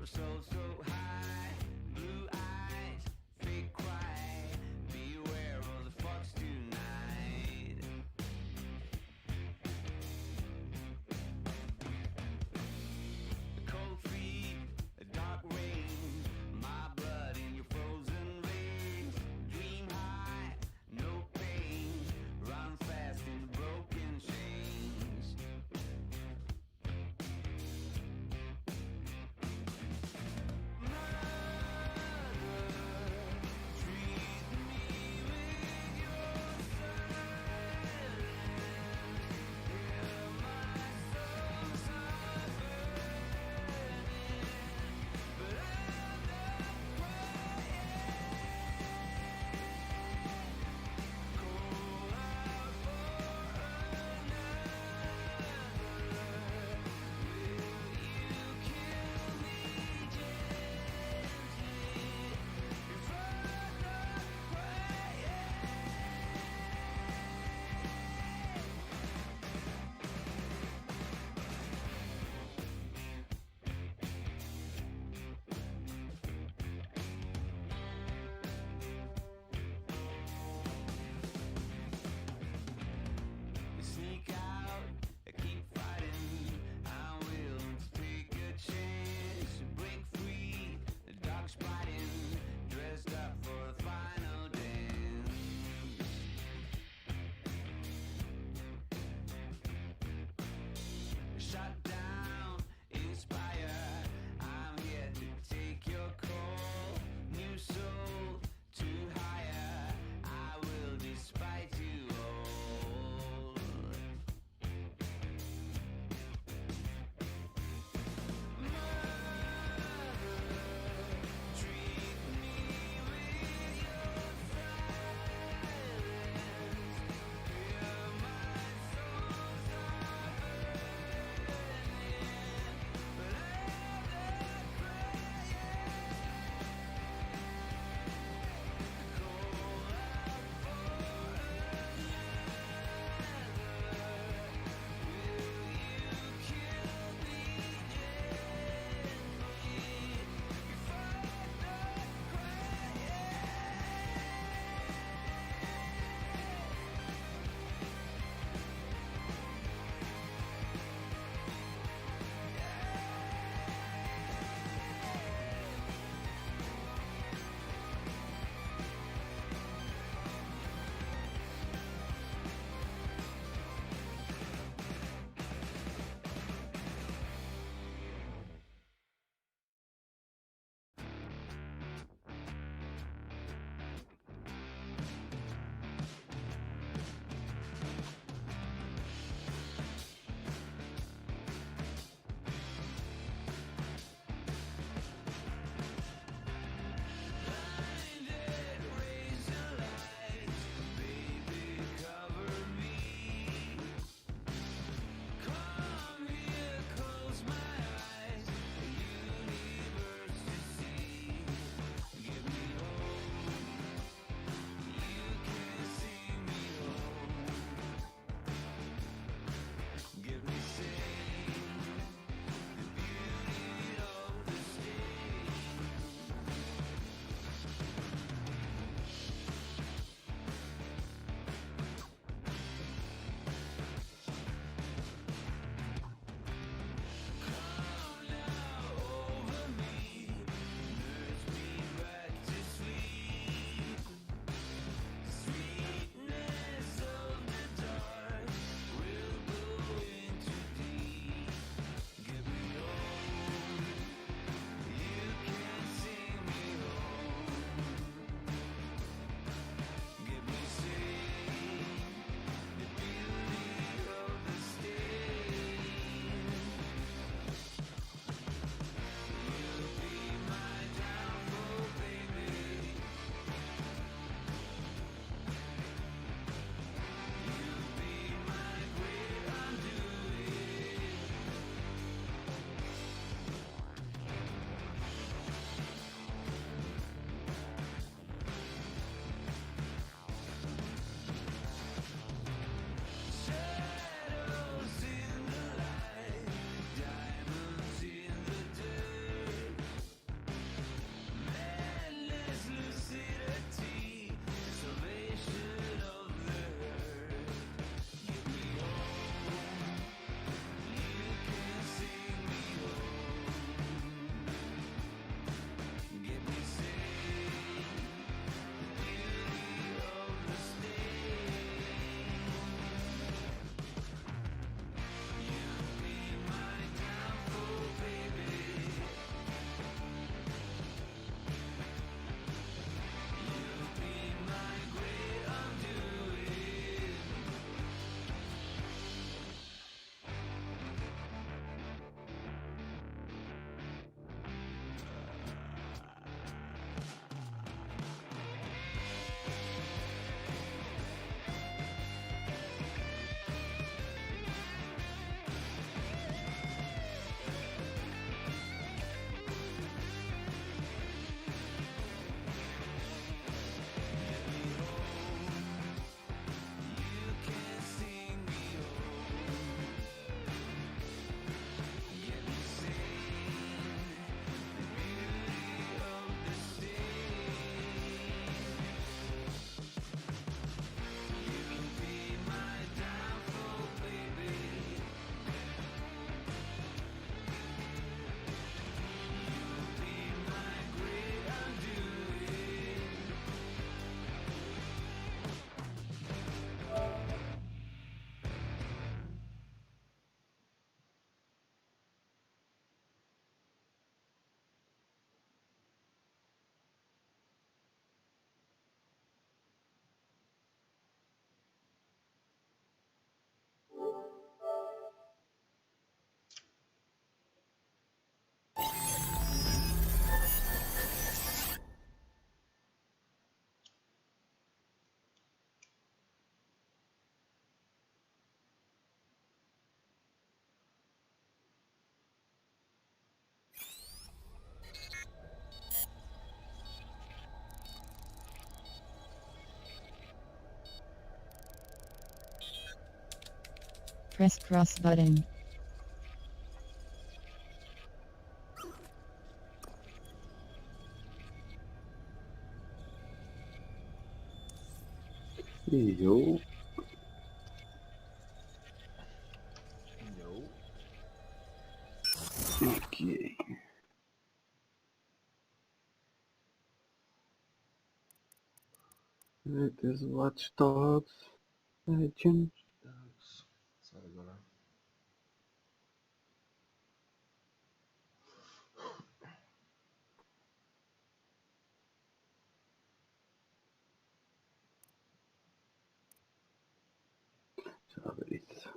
So, so high, blue eyes, fake cry. Beware of the fox tonight. Cold feet, dark rain, my blood in your frozen veins. Dream high, no pain, run fast in broken chains. Press cross button. Yo. Okay. It is Watch Dogs. Legend. Sai agora. Deixa eu ver isso.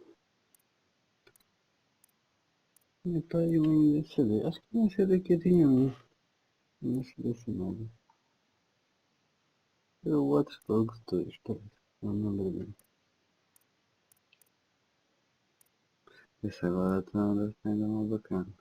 E tá aí um CD. Acho que nem CD que eu tinha um. Não sei desse nome. É o Watch Dogs 2, tá? Não lembro bem. Esse agora tá ainda mais bacana.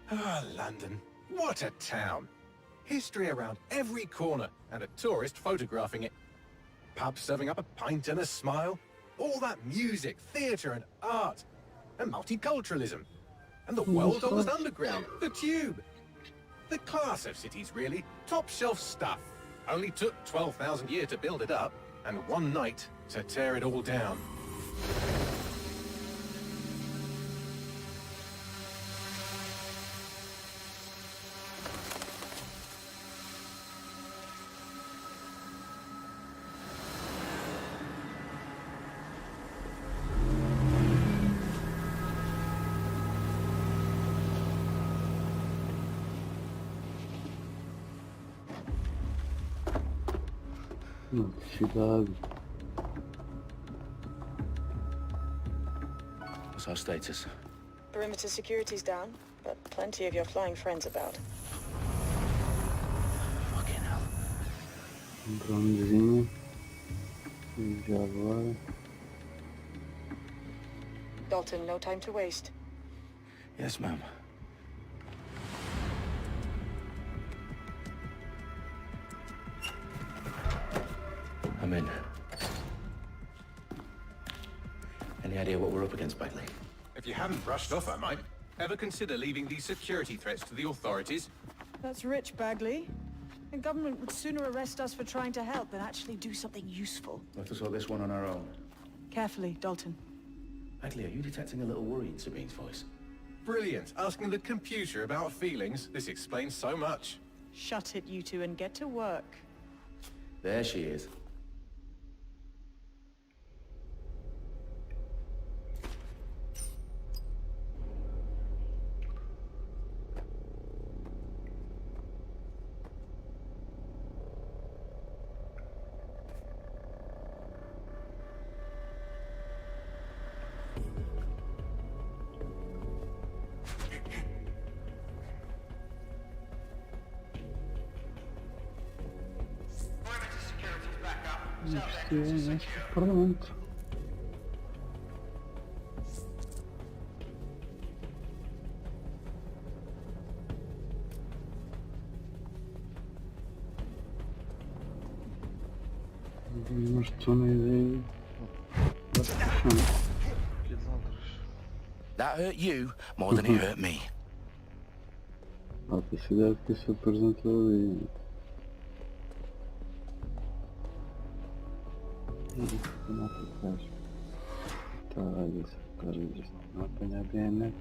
Ah, London. What a town. History around every corner and a tourist photographing it. Pubs serving up a pint and a smile. All that music, theatre and art. And multiculturalism. And the world's oldest underground, the Tube. The class of cities, really. Top shelf stuff. Only took 12,000 years to build it up and one night to tear it all down. Cidade. What's our status? Perimeter security's down, but plenty of your flying friends about. Fucking hell. Dronezinho. Já agora. Dalton, no time to waste. Yes, ma'am. I'm in. Any idea what we're up against, Bagley? If you haven't brushed off, I might. Ever consider leaving these security threats to the authorities? That's rich, Bagley. The government would sooner arrest us for trying to help than actually do something useful. We'll have to sort this one on our own. Carefully, Dalton. Bagley, are you detecting a little worry in Sabine's voice? Brilliant. Asking the computer about feelings. This explains so much. Shut it, you two, and get to work. There she is. Este é o parlamento. Não estou na ideia. That hurt you more than it hurt me. A possibilidade que isso apresentou ali. Não faz. Tá, olha isso, cara, não apanhar bem, né?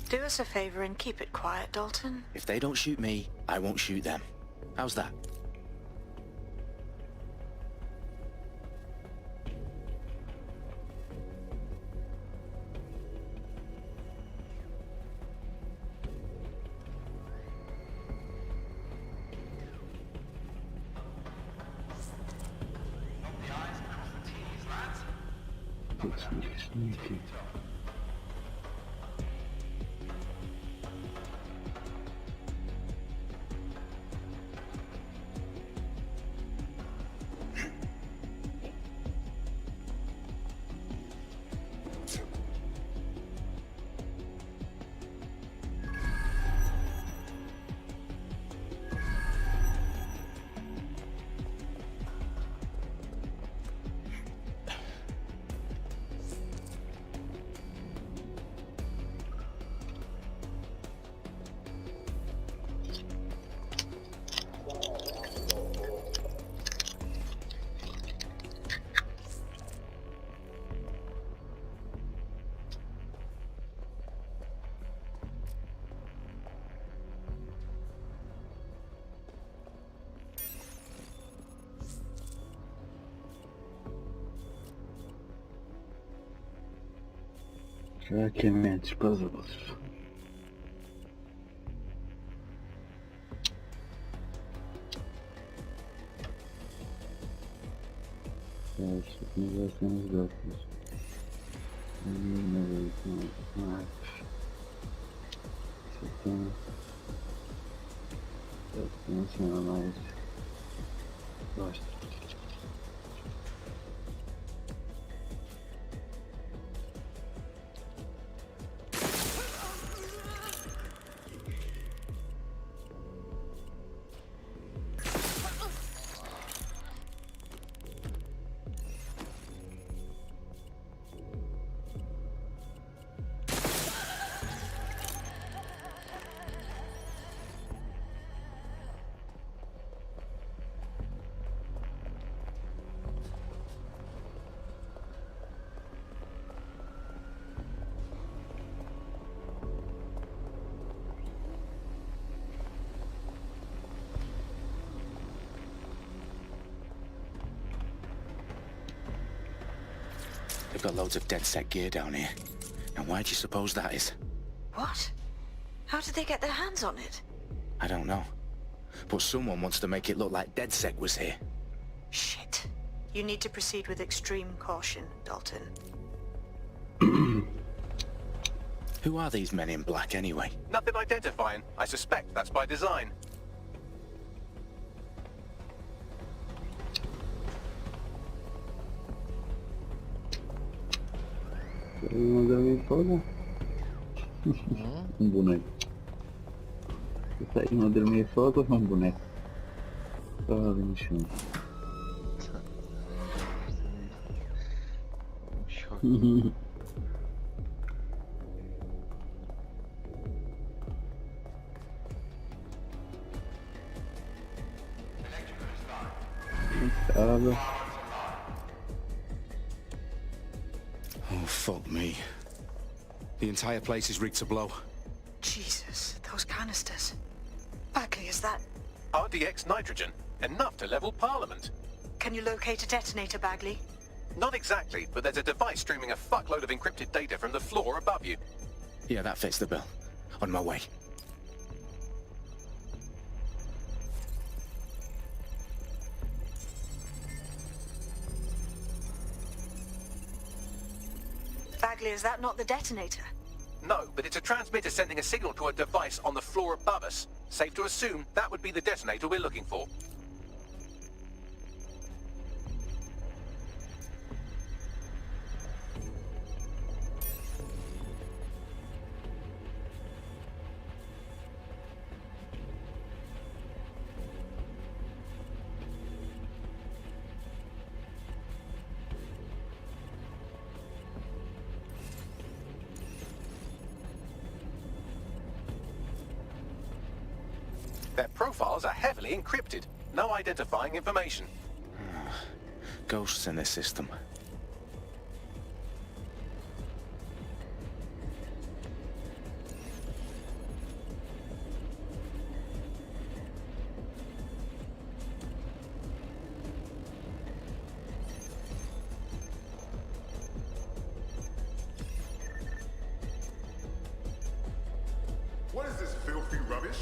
Do us a favor and keep it quiet, Dalton. If they don't shoot me, I won't shoot them. How's that? Sneaky. Hackeamentos puzzles. Acho que não vai ser nos outros. Isso tem. Funciona mais. Gosto. They've got loads of dead set gear down here. Now why do you suppose that is? What? How did they get their hands on it? I don't know. But someone wants to make it look like DedSec was here. Shit. You need to proceed with extreme caution, Dalton. Who are these men in black anyway? Nothing identifying. I suspect that's by design. Não deu nem folga. Boneco. Isso aí não deu nem folga, boneco. Só ali no chão. Choque. Água. fuck me. The entire place is rigged to blow. Jesus, those canisters. Bagley, is that... RDX nitrogen, enough to level Parliament. Can you locate a detonator, Bagley? Not exactly, but there's a device streaming a fuckload of encrypted data from the floor above you. Yeah, that fits the bill. On my way. Bagley, is that not the detonator? No, but it's a transmitter sending a signal to a device on the floor above us. Safe to assume that would be the detonator we're looking for. Their profiles are heavily encrypted. No identifying information. Ghosts in this system. What is this filthy rubbish?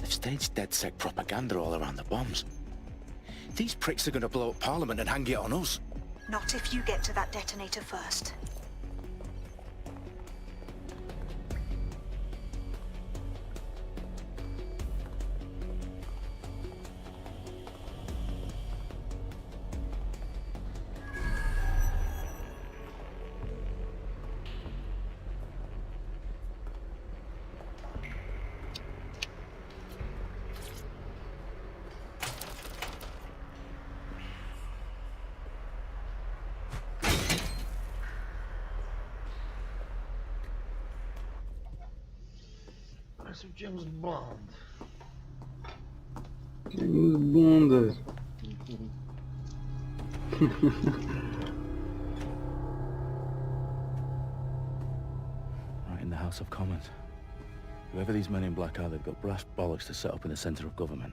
They've staged DedSec propaganda all around the bombs. These pricks are gonna blow up Parliament and hang it on us. Not if you get to that detonator first. Parece o James Bond. James Bond. Right in the House of Commons. Whoever these men in black are, they've got brass bollocks to set up in the centre of government.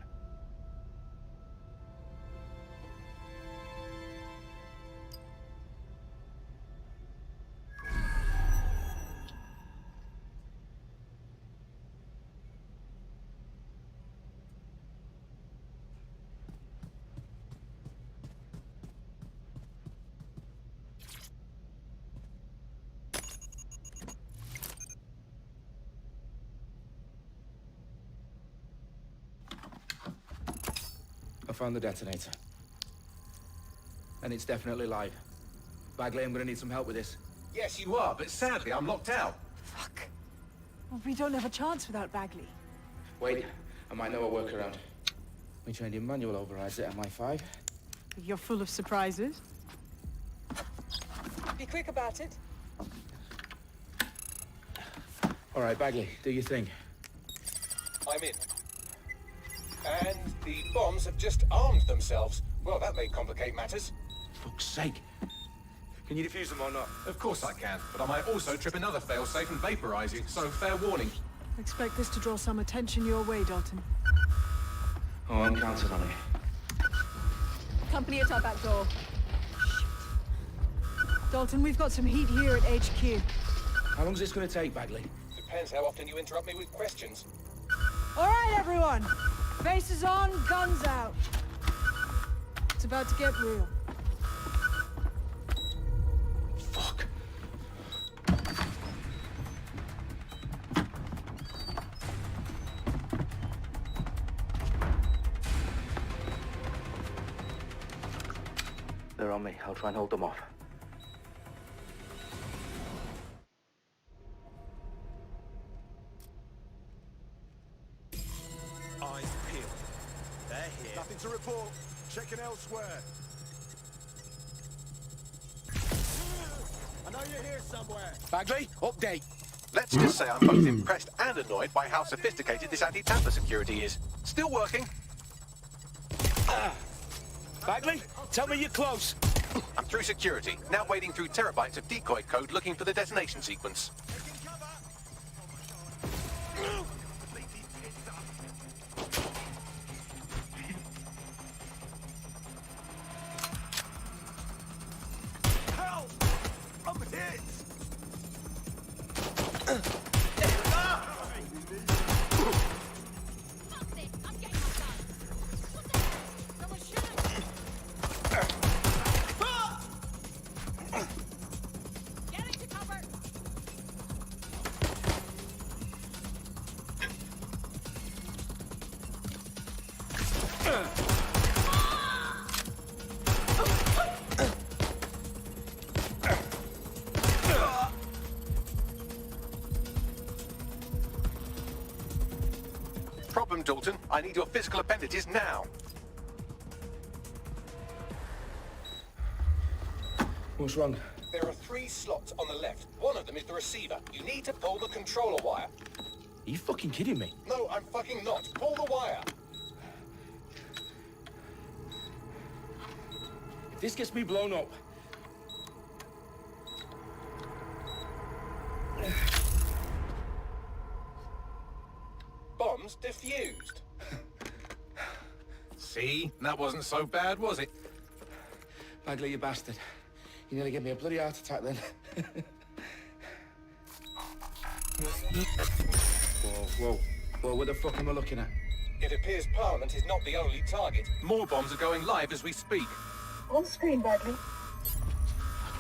I found the detonator. And it's definitely live. Bagley, I'm gonna need some help with this. Yes, you are, but sadly I'm locked out. Fuck. Well, we don't have a chance without Bagley. Wait, I might know a workaround. We trained in manual overrides at MI5. You're full of surprises. Be quick about it. All right, Bagley, do your thing. I'm in. And the bombs have just armed themselves. Well, that may complicate matters. Fuck's sake. Can you defuse them or not? Of course I can, but I might also trip another failsafe and vaporize you, so fair warning. Expect this to draw some attention your way, Dalton. Oh, I'm counting on it. Company at our back door. Dalton, we've got some heat here at HQ. How long's this gonna take, Bagley? Depends how often you interrupt me with questions. All right, everyone. Faces on, guns out. It's about to get real. Fuck. They're on me. I'll try and hold them off. Eyes peeled. They're here. Nothing to report. Checking elsewhere. I know you're here somewhere. Bagley, update. Let's just say I'm both impressed and annoyed by how sophisticated this anti-tamper security is. Still working. Bagley, tell me you're close. I'm through security, now wading through terabytes of decoy code looking for the detonation sequence. Help! I'm hit! Problem, Dalton. I need your physical appendages now. What's wrong? There are 3 slots on the left. One of them is the receiver. You need to pull the controller wire. Are you fucking kidding me? No, I'm fucking not. Pull the wire. If this gets me blown up... Bombs defused. See? That wasn't so bad, was it? Bagley, you bastard. You nearly gave me a bloody heart attack then. Whoa, what the fuck am I looking at? It appears Parliament is not the only target. More bombs are going live as we speak. On screen, Bagley.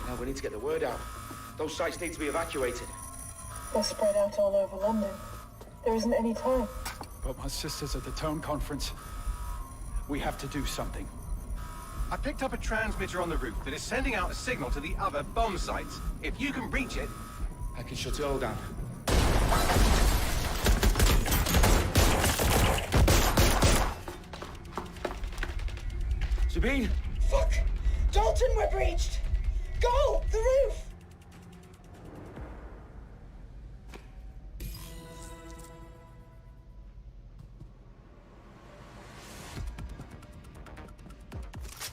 Now we need to get the word out. Those sites need to be evacuated. They're spread out all over London. There isn't any time. But my sister's at the town conference. We have to do something. I picked up a transmitter on the roof that is sending out a signal to the other bomb sites. If you can reach it... I can shut it all down. Sabine! Fuck! Dalton, we're breached! Go! The roof!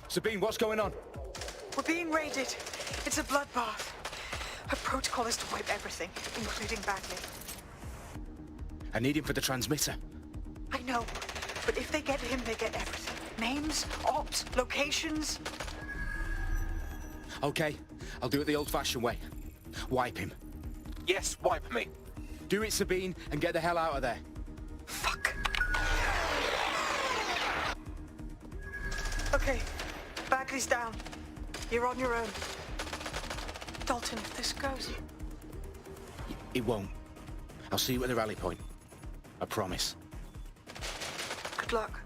Sabine, what's going on? We're being raided. It's a bloodbath. Her protocol is to wipe everything, including Bagley. I need him for the transmitter. I know, but if they get him, they get everything. Names, ops, locations. Okay, I'll do it the old-fashioned way. Wipe him. Yes, wipe me. Do it, Sabine, and get the hell out of there. Fuck. Okay, Bagley's down. You're on your own. Dalton, if this goes... It won't. I'll see you at the rally point. I promise. Good luck.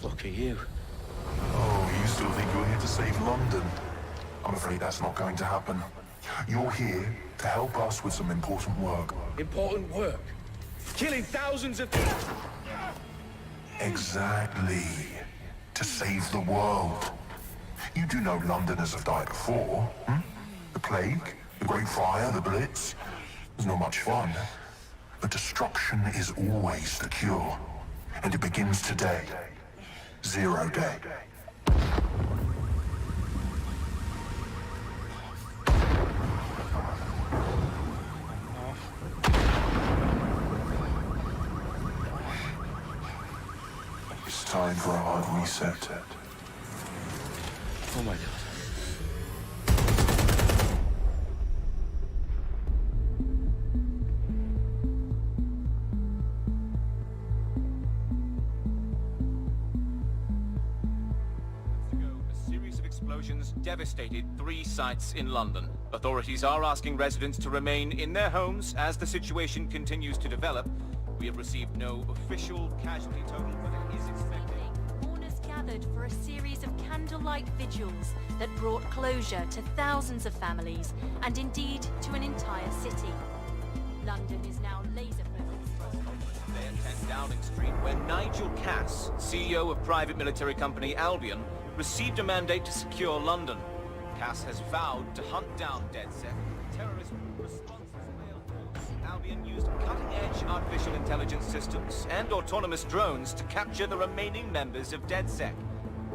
fuck are you? Oh, you still think you're here to save London? I'm afraid that's not going to happen. You're here to help us with some important work. Important work? Killing thousands of... Exactly. To save the world. You do know Londoners have died before, hmm? The plague, the Great Fire, the Blitz. It's not much fun. But destruction is always the cure. And it begins today. 0 day. It's time for a hard reset. Oh my God. Explosions devastated 3 sites in London. Authorities are asking residents to remain in their homes as the situation continues to develop. We have received no official casualty total, but it is expected. Mourners gathered for a series of candlelight vigils that brought closure to thousands of families and indeed to an entire city. London is now laser-focused. They at 10 Downing Street, where Nigel Cass, CEO of private military company Albion, received a mandate to secure London. Cass has vowed to hunt down DedSec. Terrorist responses failed. Albion used cutting-edge artificial intelligence systems and autonomous drones to capture the remaining members of DedSec.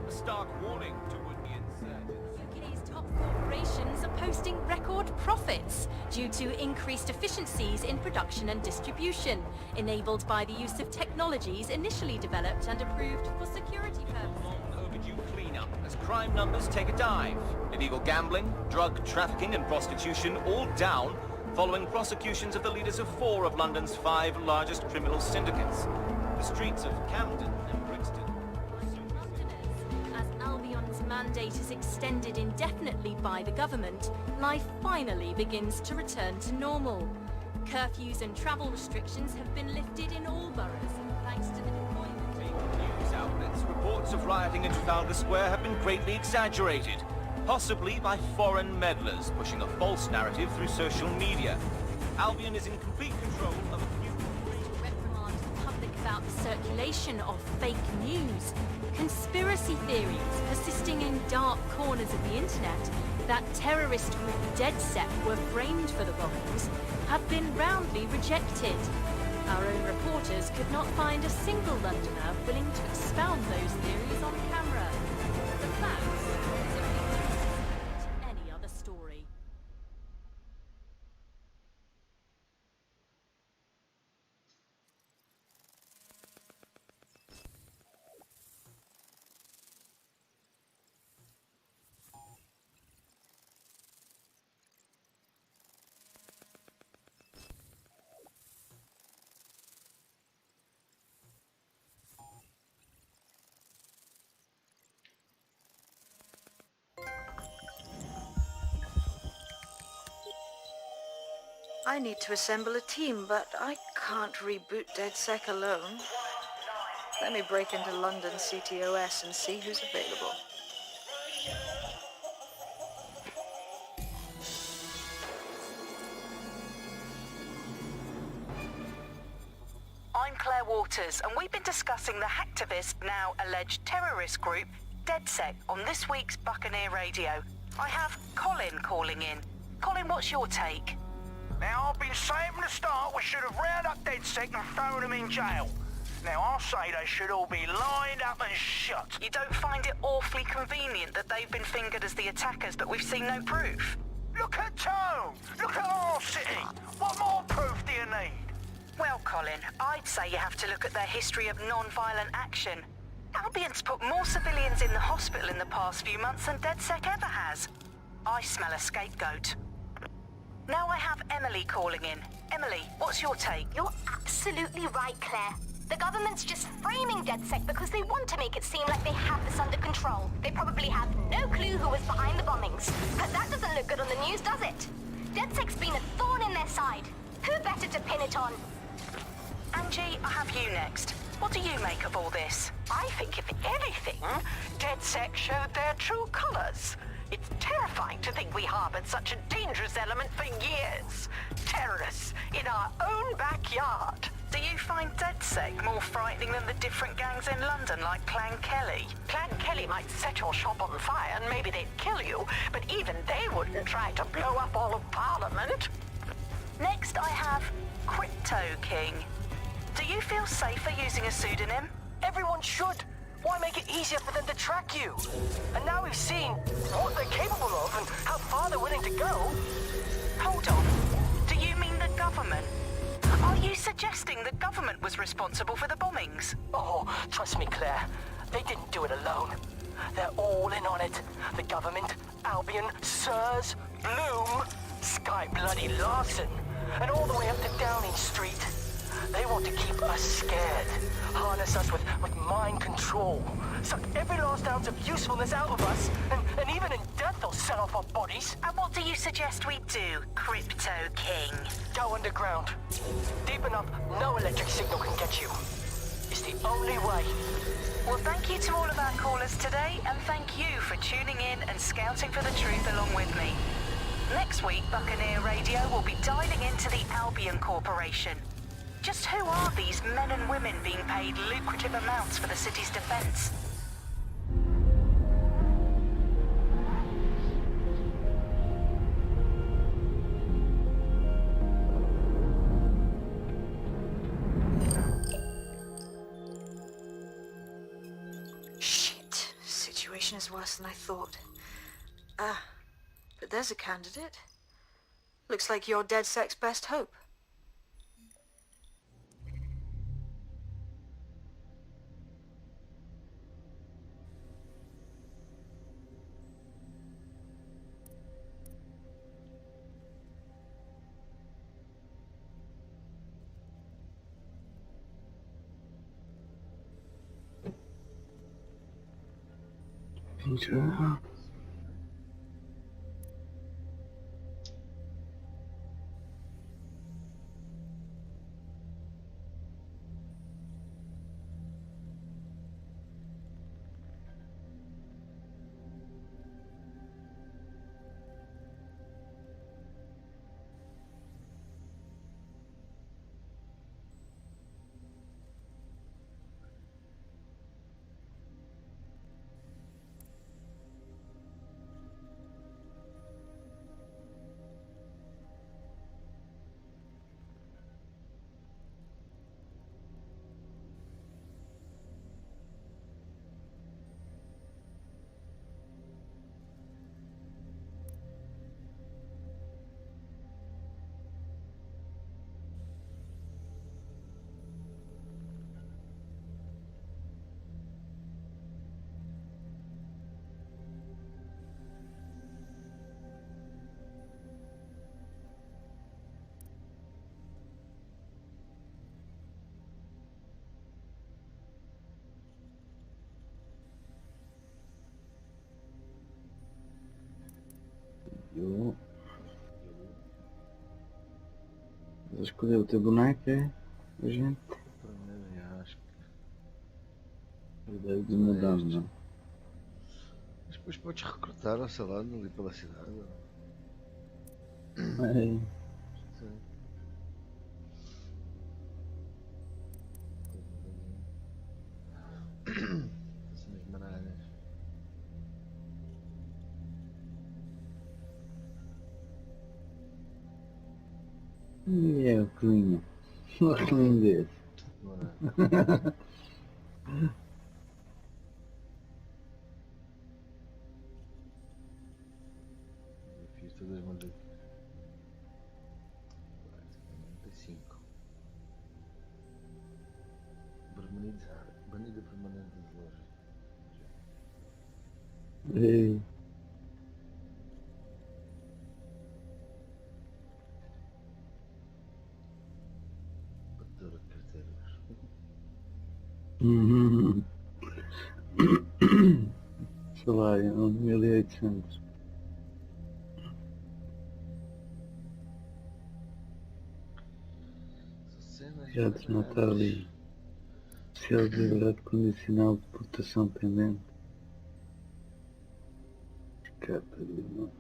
A stark warning to would-be insurgents. UK's top corporations are posting record profits due to increased efficiencies in production and distribution, enabled by the use of technologies initially developed and approved for security purposes. Cleanup as crime numbers take a dive. Illegal gambling, drug trafficking and prostitution all down following prosecutions of the leaders of 4 of London's 5 largest criminal syndicates. The streets of Camden and Brixton. As Albion's mandate is extended indefinitely by the government, life finally begins to return to normal. Curfews and travel restrictions have been lifted in all boroughs, thanks to the deployment. News outlets, reports of rioting in Trafalgar Square have been greatly exaggerated, possibly by foreign meddlers pushing a false narrative through social media. Albion is in complete control of a few... reprimand the public about the circulation of fake news. Conspiracy theories persisting in dark corners of the internet that terrorist group DedSec were framed for the bombings have been roundly rejected. Our own reporters could not find a single Londoner willing to expound those theories on camera. The facts simply don't any other story. I need to assemble a team, but I can't reboot DedSec alone. Let me break into London CTOS and see who's available. I'm Claire Waters, and we've been discussing the hacktivist, now alleged terrorist group, DedSec, on this week's Buccaneer Radio. I have Colin calling in. Colin, what's your take? Now, I've been saying from the start we should have rounded up DedSec and thrown them in jail. Now, I'll say they should all be lined up and shot. You don't find it awfully convenient that they've been fingered as the attackers, but we've seen no proof? Look at Tone! Look at our city! What more proof do you need? Well, Colin, I'd say you have to look at their history of non-violent action. Albion's put more civilians in the hospital in the past few months than DedSec ever has. I smell a scapegoat. Now I have Emily calling in. Emily, what's your take? You're absolutely right, Claire. The government's just framing DedSec because they want to make it seem like they have this under control. They probably have no clue who was behind the bombings. But that doesn't look good on the news, does it? DedSec's been a thorn in their side. Who better to pin it on? Angie, I have you next. What do you make of all this? I think, if anything, DedSec showed their true colors. It's terrifying to think we harbored such a dangerous element for years. Terrorists in our own backyard. Do you find DedSec more frightening than the different gangs in London, like Clan Kelly? Clan Kelly might set your shop on fire and maybe they'd kill you, but even they wouldn't try to blow up all of Parliament. Next, I have Crypto King. Do you feel safer using a pseudonym? Everyone should. Why make it easier for them to track you? And now we've seen what they're capable of and how far they're willing to go. Hold on. Do you mean the government? Are you suggesting the government was responsible for the bombings? Oh, trust me, Claire. They didn't do it alone. They're all in on it. The government, Albion, Sirs, Bloom, Sky Bloody Larson, and all the way up to Downing Street. They want to keep us scared, harness us with mind control, suck every last ounce of usefulness out of us, and even in death they'll sell off our bodies. And what do you suggest we do, Crypto King? Go underground. Deep enough, no electric signal can get you. It's the only way. Well, thank you to all of our callers today, and thank you for tuning in and scouting for the truth along with me. Next week, Buccaneer Radio will be diving into the Albion Corporation. Just who are these men and women being paid lucrative amounts for the city's defense? Shit. Situation is worse than I thought. But there's a candidate. Looks like you're DedSec's best hope. Já. Eu... Vou escolher o teu boneco, é? A gente. Acho que... Ideia de mudar, não. Mas depois podes recrutar, ou sei lá, ali pela cidade. É. Sim. Assim nas maralhas. E é o clean. O clean desse. Fiz todas as mandas. 95. Banida permanente de loja. Ei. Batedora de carteiras. Sei lá, é 1800. Já desmatar ali. Oficial de liberdade condicional de deportação pendente. Carta de não.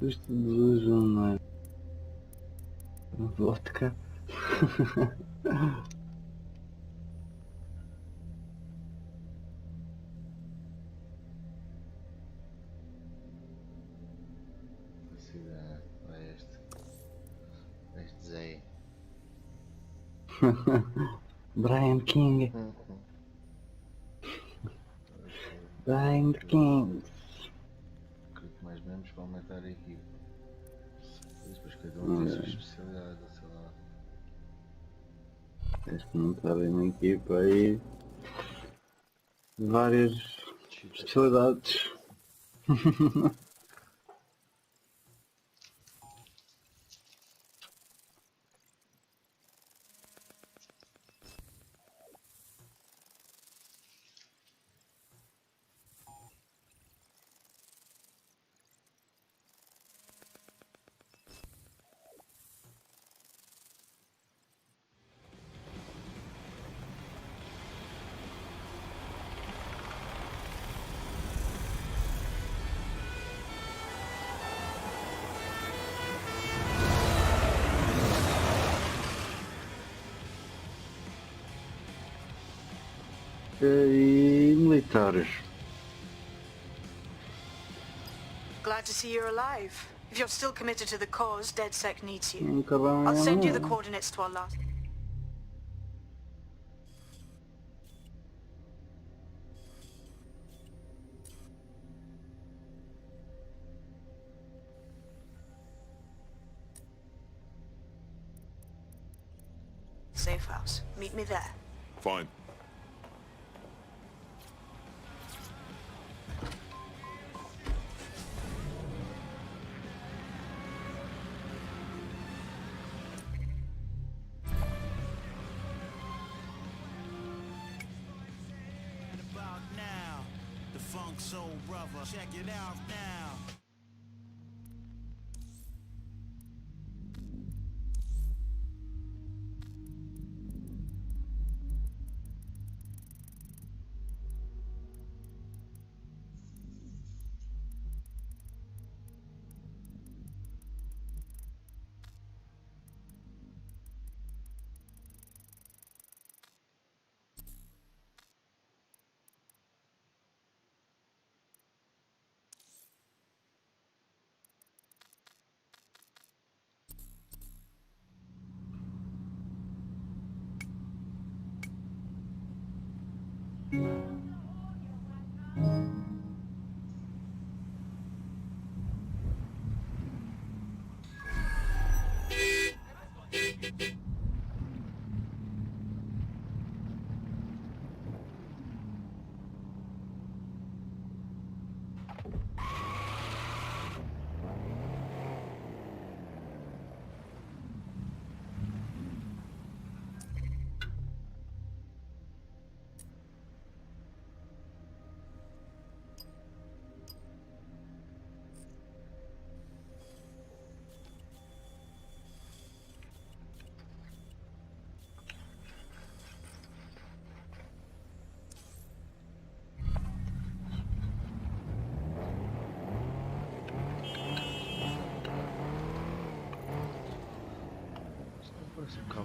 Isto de luz não é vodka. Este Zé. Brian King. Brian King. Quanto mais menos para aumentar a equipe. Depois cada um tem a sua especialidade, sei lá. Tens que montar uma equipa aí. Várias especialidades. E militares. Glad to see you're alive. If you're still committed to the cause, DedSec needs you. Nunca vai I'll send you the amanhã. coordinates to our last... safe house. Meet me there. Fine. Soul brother, check it out now.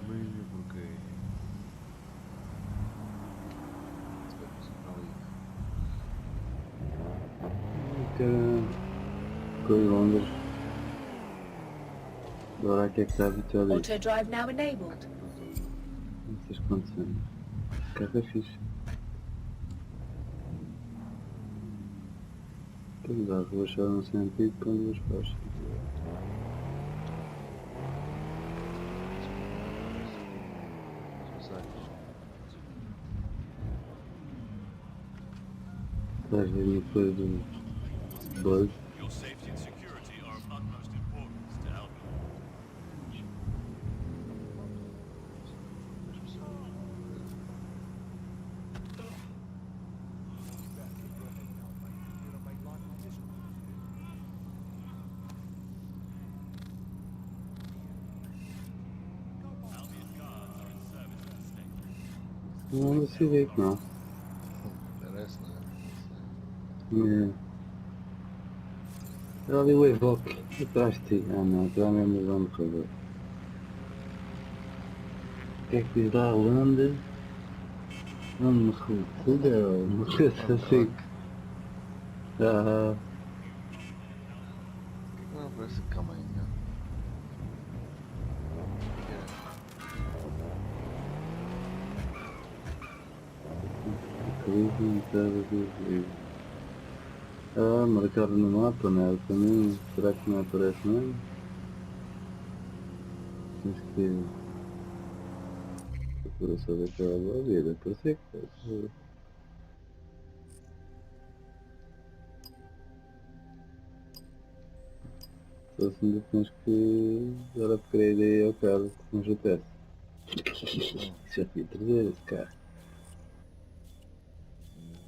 Meio bloqueio. Ficou em Londres. Agora aqui é que está habituado a isso. Auto drive now enabled. Não sei quantos anos. Esse carro é fixe. Pois dá, vou achar no sentido com duas faixas. Estás a ver uma coisa do Buzz? Your safety and security are of utmost importance to Albion. Não anda civico, não. Parece, não é? É. Olha ali o Evoque, atrás de ti. Ah não, atrás mesmo do onde foi. O que é que diz lá? Holanda? Onde morreu? Tudo morreu assim. Ah, Não, parece que calma aí, não. ah, marcaram no mapa, né? Também, será que não aparece mesmo? Tens que procurar só daquela vida, parece que só assim ainda tens que dar a pequena ideia ao carro com GPS. Já fui trazer esse carro.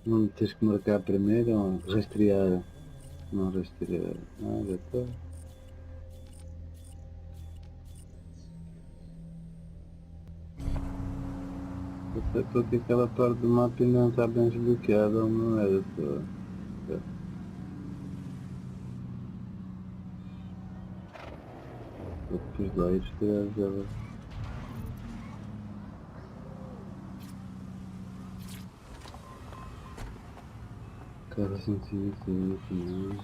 Não tens que marcar primeiro ou rastrear? Não rastrear. Ah, já está. Eu sei porque aquela parte do mapa ainda não está bem desbloqueada ou não era só. Depois lá ir tirar já vai. Cara, senti isso também.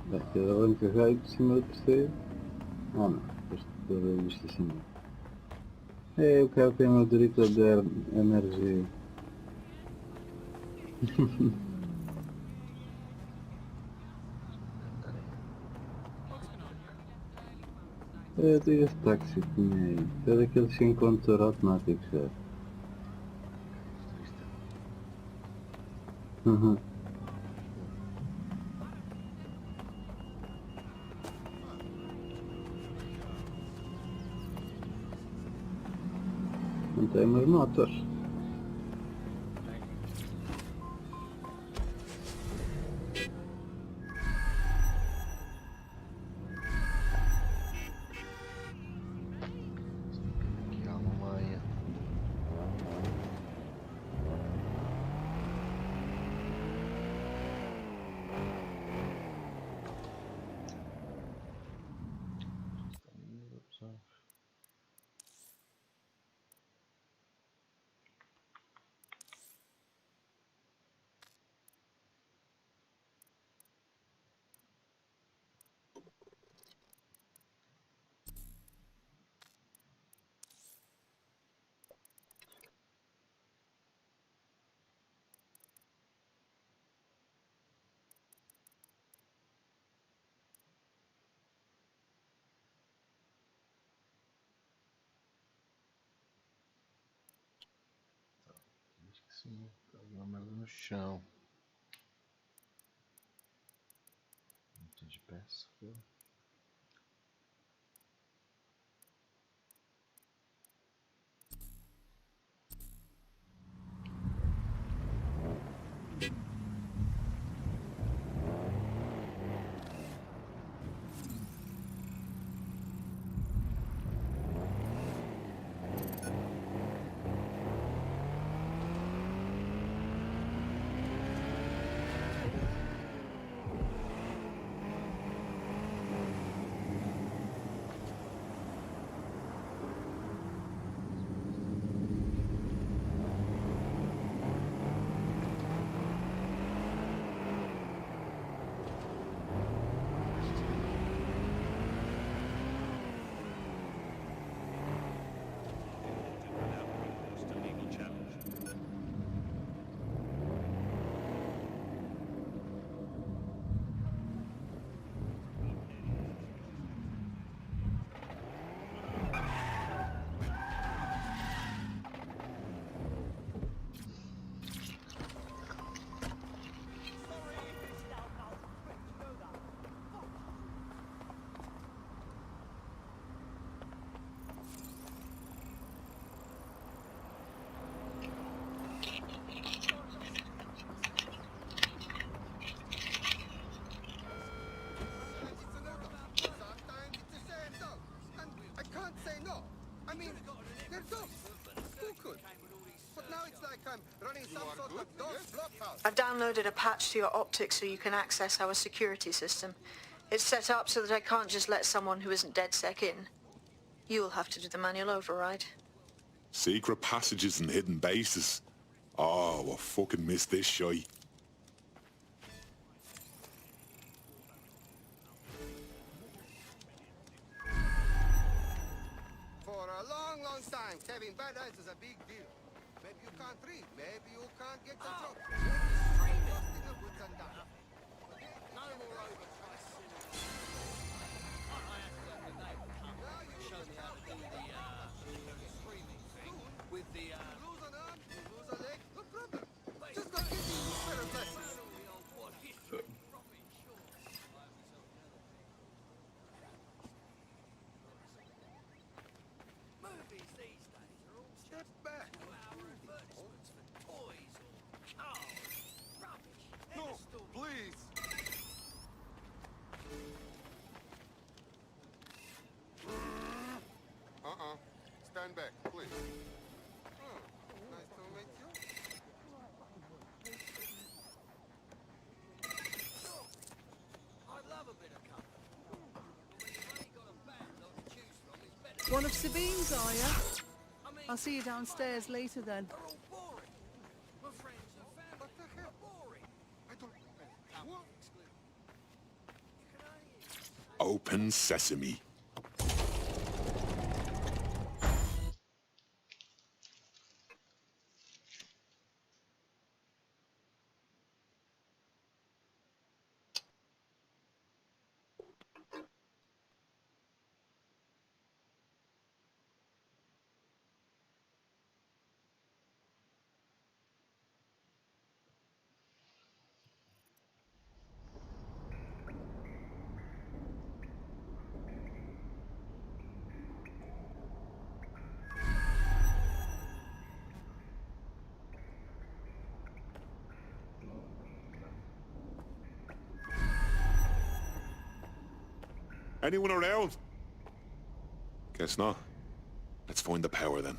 Vai ter a única raio de cima do terceiro. Ah não, este toda isto assim não. É, o carro tem uma matrícula de energia. Eu tenho esse táxi que tinha aí. É daqueles sem condutor automático já. Uhum. Não tem mais motos. Aqui há uma meia. Sim, está uma merda no chão. Não tens peça. I've downloaded a patch to your optics so you can access our security system. It's set up so that I can't just let someone who isn't DedSec in. You'll have to do the manual override. Secret passages and hidden bases. Oh, I fucking missed this shy. For a long, long time, having bad eyes is a big deal. Maybe you can't read, maybe you can't get the job. Maybe you're lost in the woods and down. No more overprice. I have to have a name. Show me how to do the screaming thing with the lose an arm, you lose a leg, no problem. Just go give me a better lesson. Movies these days are all Step back. 2-hour advertisements for toys or cars. Rubbish. No, please. Stand back, please. Nice to meet you. I love a bit of company. But when you've only got a band not to choose from, it's better. One of Sabine's, are you? I'll see you downstairs later then. They're all boring. My friends and family. What the hell? Boring. I don't... What? Open sesame. Anyone around? Guess not. Let's find the power then.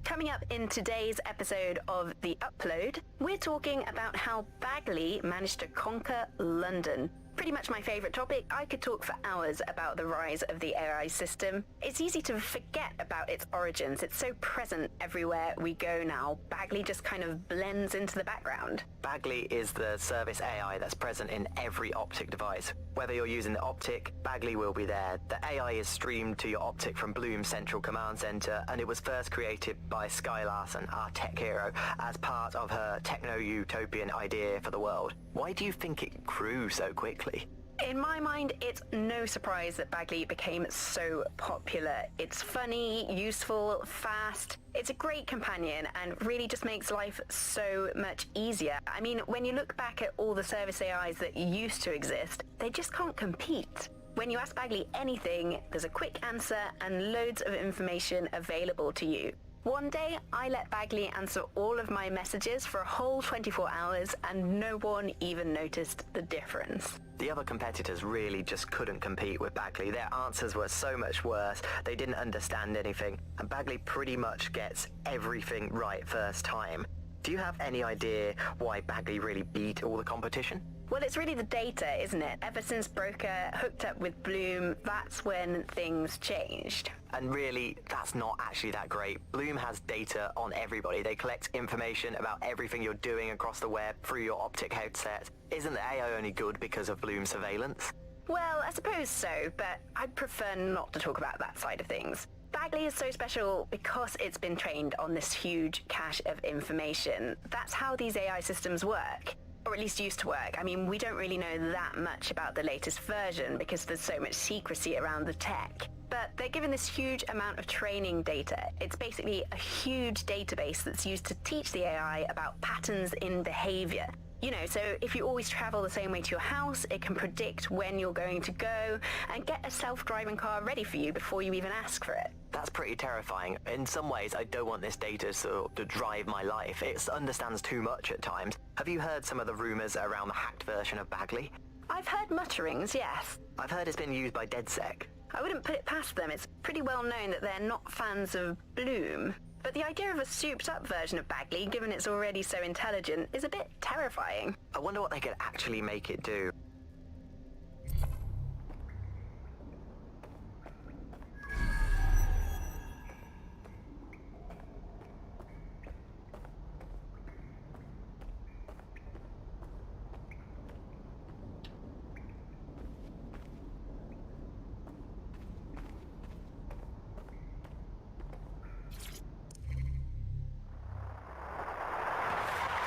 Coming up in today's episode of The Upload, we're talking about how Bagley managed to conquer London. Pretty much my favourite topic. I could talk for hours about the rise of the AI system. It's easy to forget about its origins. It's so present everywhere we go now. Bagley just kind of blends into the background. Bagley is the service AI that's present in every optic device. Whether you're using the optic, Bagley will be there. The AI is streamed to your optic from Bloom's central command center, and it was first created by Sky Larson, our tech hero, as part of her techno-utopian idea for the world. Why do you think it grew so quickly? In my mind, it's no surprise that Bagley became so popular. It's funny, useful, fast. It's a great companion and really just makes life so much easier. I mean, when you look back at all the service AIs that used to exist, they just can't compete. When you ask Bagley anything, there's a quick answer and loads of information available to you. One day, I let Bagley answer all of my messages for a whole 24 hours and no one even noticed the difference. The other competitors really just couldn't compete with Bagley. Their answers were so much worse, they didn't understand anything, and Bagley pretty much gets everything right first time. Do you have any idea why Bagley really beat all the competition? Well, it's really the data, isn't it? Ever since Broker hooked up with Bloom, that's when things changed. And really, that's not actually that great. Bloom has data on everybody. They collect information about everything you're doing across the web through your optic headset. Isn't the AI only good because of Bloom surveillance? Well, I suppose so, but I'd prefer not to talk about that side of things. Bagley is so special because it's been trained on this huge cache of information. That's how these AI systems work. Or at least used to work. I mean, we don't really know that much about the latest version because there's so much secrecy around the tech. But they're given this huge amount of training data. It's basically a huge database that's used to teach the AI about patterns in behavior. You know, so if you always travel the same way to your house, it can predict when you're going to go and get a self-driving car ready for you before you even ask for it. That's pretty terrifying. In some ways, I don't want this data to drive my life. It understands too much at times. Have you heard some of the rumors around the hacked version of Bagley? I've heard mutterings, yes. I've heard it's been used by DedSec. I wouldn't put it past them. It's pretty well known that they're not fans of Bloom. But the idea of a souped-up version of Bagley, given it's already so intelligent, is a bit terrifying. I wonder what they could actually make it do.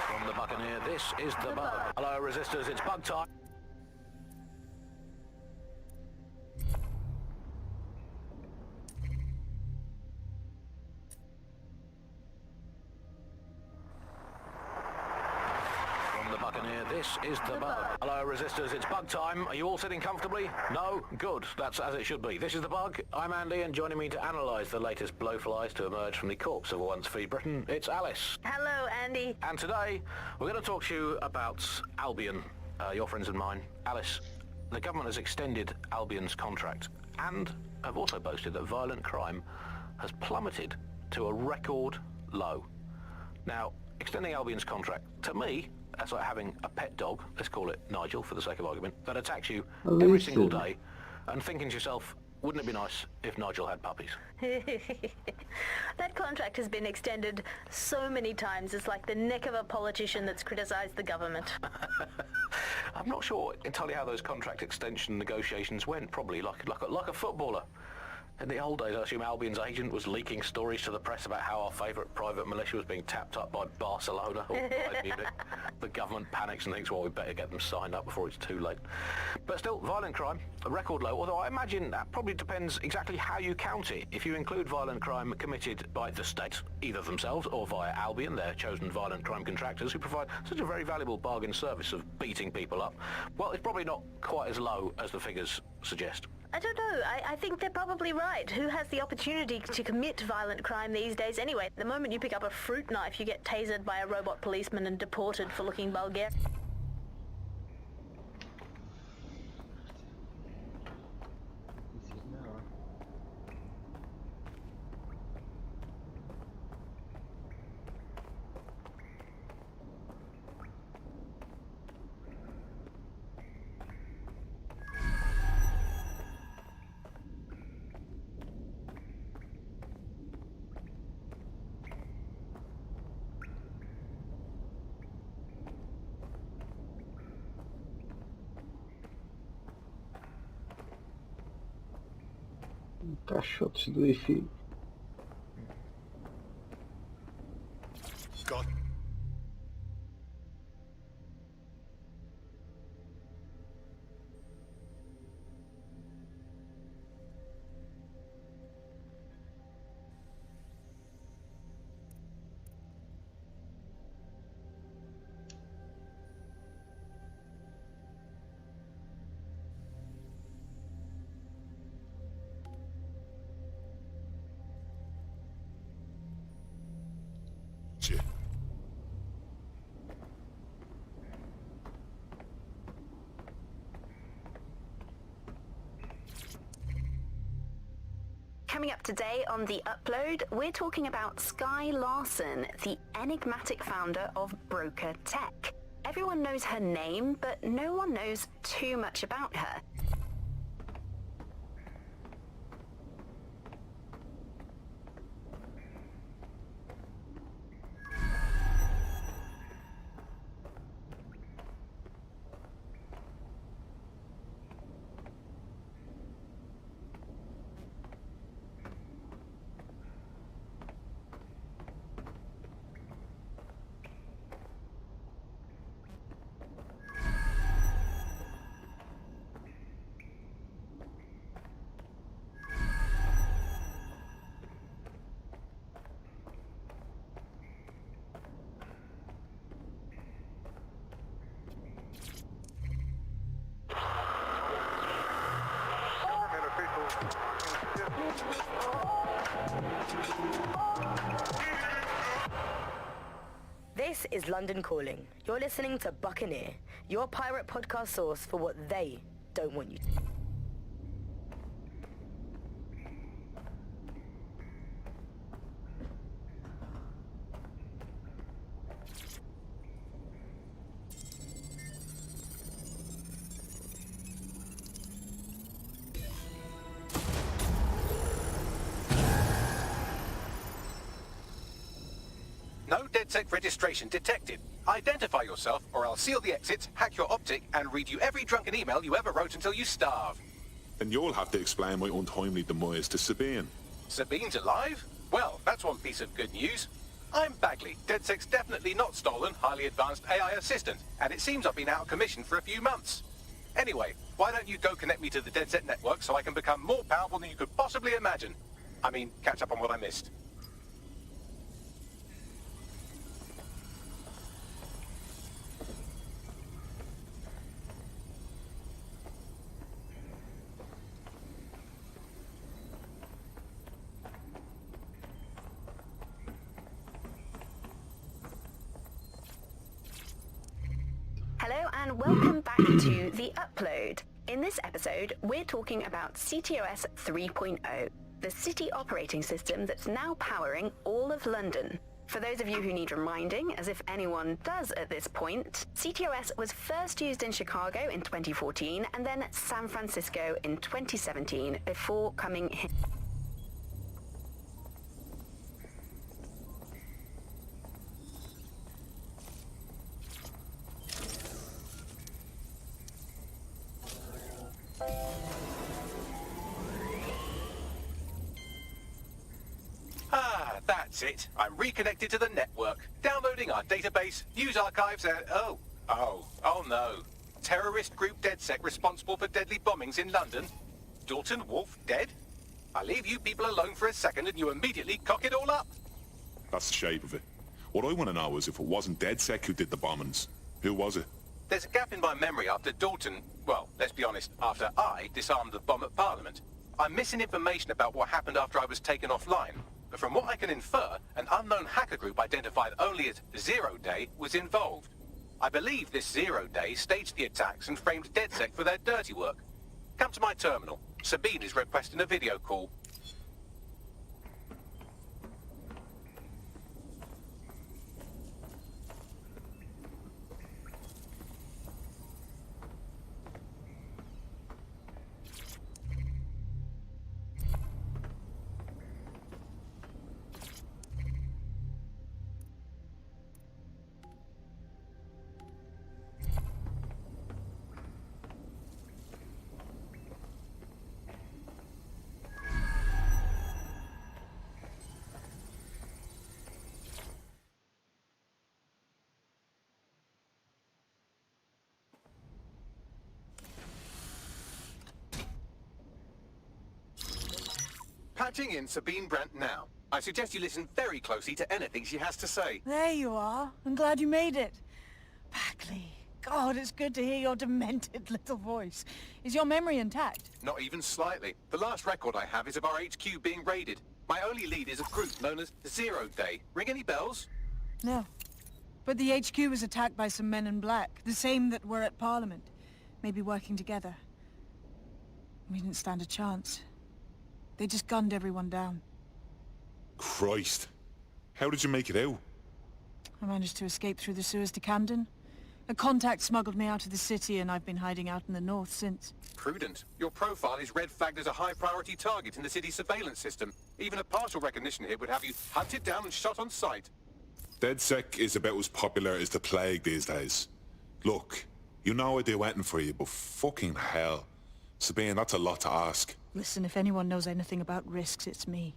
From the Buccaneer, this is the Bug. Hello, Resistors, it's bug time. From the Buccaneer, this is the Bug. Hello, Resistors, it's bug time. Are you all sitting comfortably? No? Good. That's as it should be. This is the Bug. I'm Andy, and joining me to analyse the latest blowflies to emerge from the corpse of a once free Britain, it's Alice. Hello, Andy. And today, we're going to talk to you about Albion, your friends and mine. Alice, the government has extended Albion's contract and have also boasted that violent crime has plummeted to a record low. Now, extending Albion's contract, to me, that's like having a pet dog, let's call it Nigel for the sake of argument, that attacks you every single day and thinking to yourself, wouldn't it be nice if Nigel had puppies? That contract has been extended so many times, it's like the neck of a politician that's criticised the government. I'm not sure entirely how those contract extension negotiations went, probably like a footballer. In the old days, I assume Albion's agent was leaking stories to the press about how our favourite private militia was being tapped up by Barcelona or Bayern Munich. The government panics and thinks, well, we better get them signed up before it's too late. But still, violent crime, a record low, although I imagine that probably depends exactly how you count it. If you include violent crime committed by the state, either themselves or via Albion, their chosen violent crime contractors who provide such a very valuable bargain service of beating people up, well, it's probably not quite as low as the figures suggest. I don't know. I think they're probably right. Who has the opportunity to commit violent crime these days anyway? The moment you pick up a fruit knife, you get tasered by a robot policeman and deported for looking Bulgarian. Caixotes do Wi-Fi. God. Coming up today on The Upload, we're talking about Skye Larson, the enigmatic founder of Broker Tech. Everyone knows her name, but no one knows too much about her. This is London Calling. You're listening to Buccaneer, your pirate podcast source for what they don't want you to. DedSec registration detected. Identify yourself, or I'll seal the exits, hack your optic, and read you every drunken email you ever wrote until you starve. And you'll have to explain my untimely demise to Sabine. Sabine's alive? Well, that's one piece of good news. I'm Bagley, DedSec's definitely not stolen, highly advanced AI assistant, and it seems I've been out of commission for a few months. Anyway, why don't you go connect me to the DedSec network so I can become more powerful than you could possibly imagine? I mean, catch up on what I missed. Hello and welcome back to The Upload. In this episode, we're talking about CTOS 3.0, the city operating system that's now powering all of London. For those of you who need reminding, as if anyone does at this point, CTOS was first used in Chicago in 2014 and then San Francisco in 2017 before coming here. That's it. I'm reconnected to the network, downloading our database, news archives, and oh no. Terrorist group DedSec responsible for deadly bombings in London. Dalton Wolf dead? I leave you people alone for a second and you immediately cock it all up. That's the shape of it. What I want to know is if it wasn't DedSec who did the bombings, who was it? There's a gap in my memory after Dalton, well, let's be honest, after I disarmed the bomb at Parliament. I'm missing information about what happened after I was taken offline. But from what I can infer, an unknown hacker group identified only as Zero Day was involved. I believe this Zero Day staged the attacks and framed DedSec for their dirty work. Come to my terminal. Sabine is requesting a video call. Patching in Sabine Brandt now. I suggest you listen very closely to anything she has to say. There you are. I'm glad you made it. Bagley. God, it's good to hear your demented little voice. Is your memory intact? Not even slightly. The last record I have is of our HQ being raided. My only lead is a group known as Zero Day. Ring any bells? No. But the HQ was attacked by some men in black, the same that were at Parliament. Maybe working together. We didn't stand a chance. They just gunned everyone down. Christ. How did you make it out? I managed to escape through the sewers to Camden. A contact smuggled me out of the city and I've been hiding out in the north since. Prudent. Your profile is red flagged as a high-priority target in the city's surveillance system. Even a partial recognition here would have you hunted down and shot on sight. DedSec is about as popular as the plague these days. Look, you know I do anything for you, but fucking hell. Sabine, that's a lot to ask. Listen, if anyone knows anything about risks, it's me.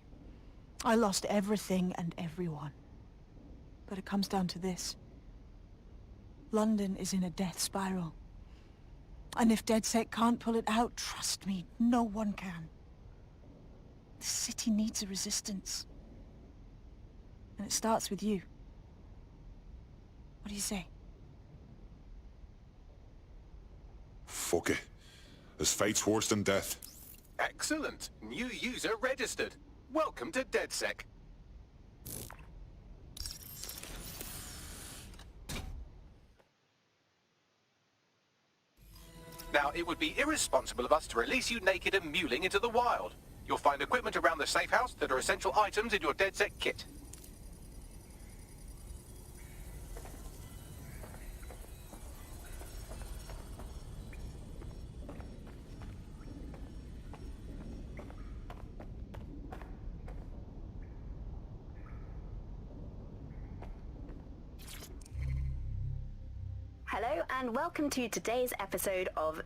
I lost everything and everyone. But it comes down to this. London is in a death spiral. And if DedSec can't pull it out, trust me, no one can. The city needs a resistance. And it starts with you. What do you say? Fuck it. As fate's worse than death. Excellent. New user registered. Welcome to DedSec. Now, it would be irresponsible of us to release you naked and mewling into the wild. You'll find equipment around the safe house that are essential items in your DedSec kit. and welcome to today's episode of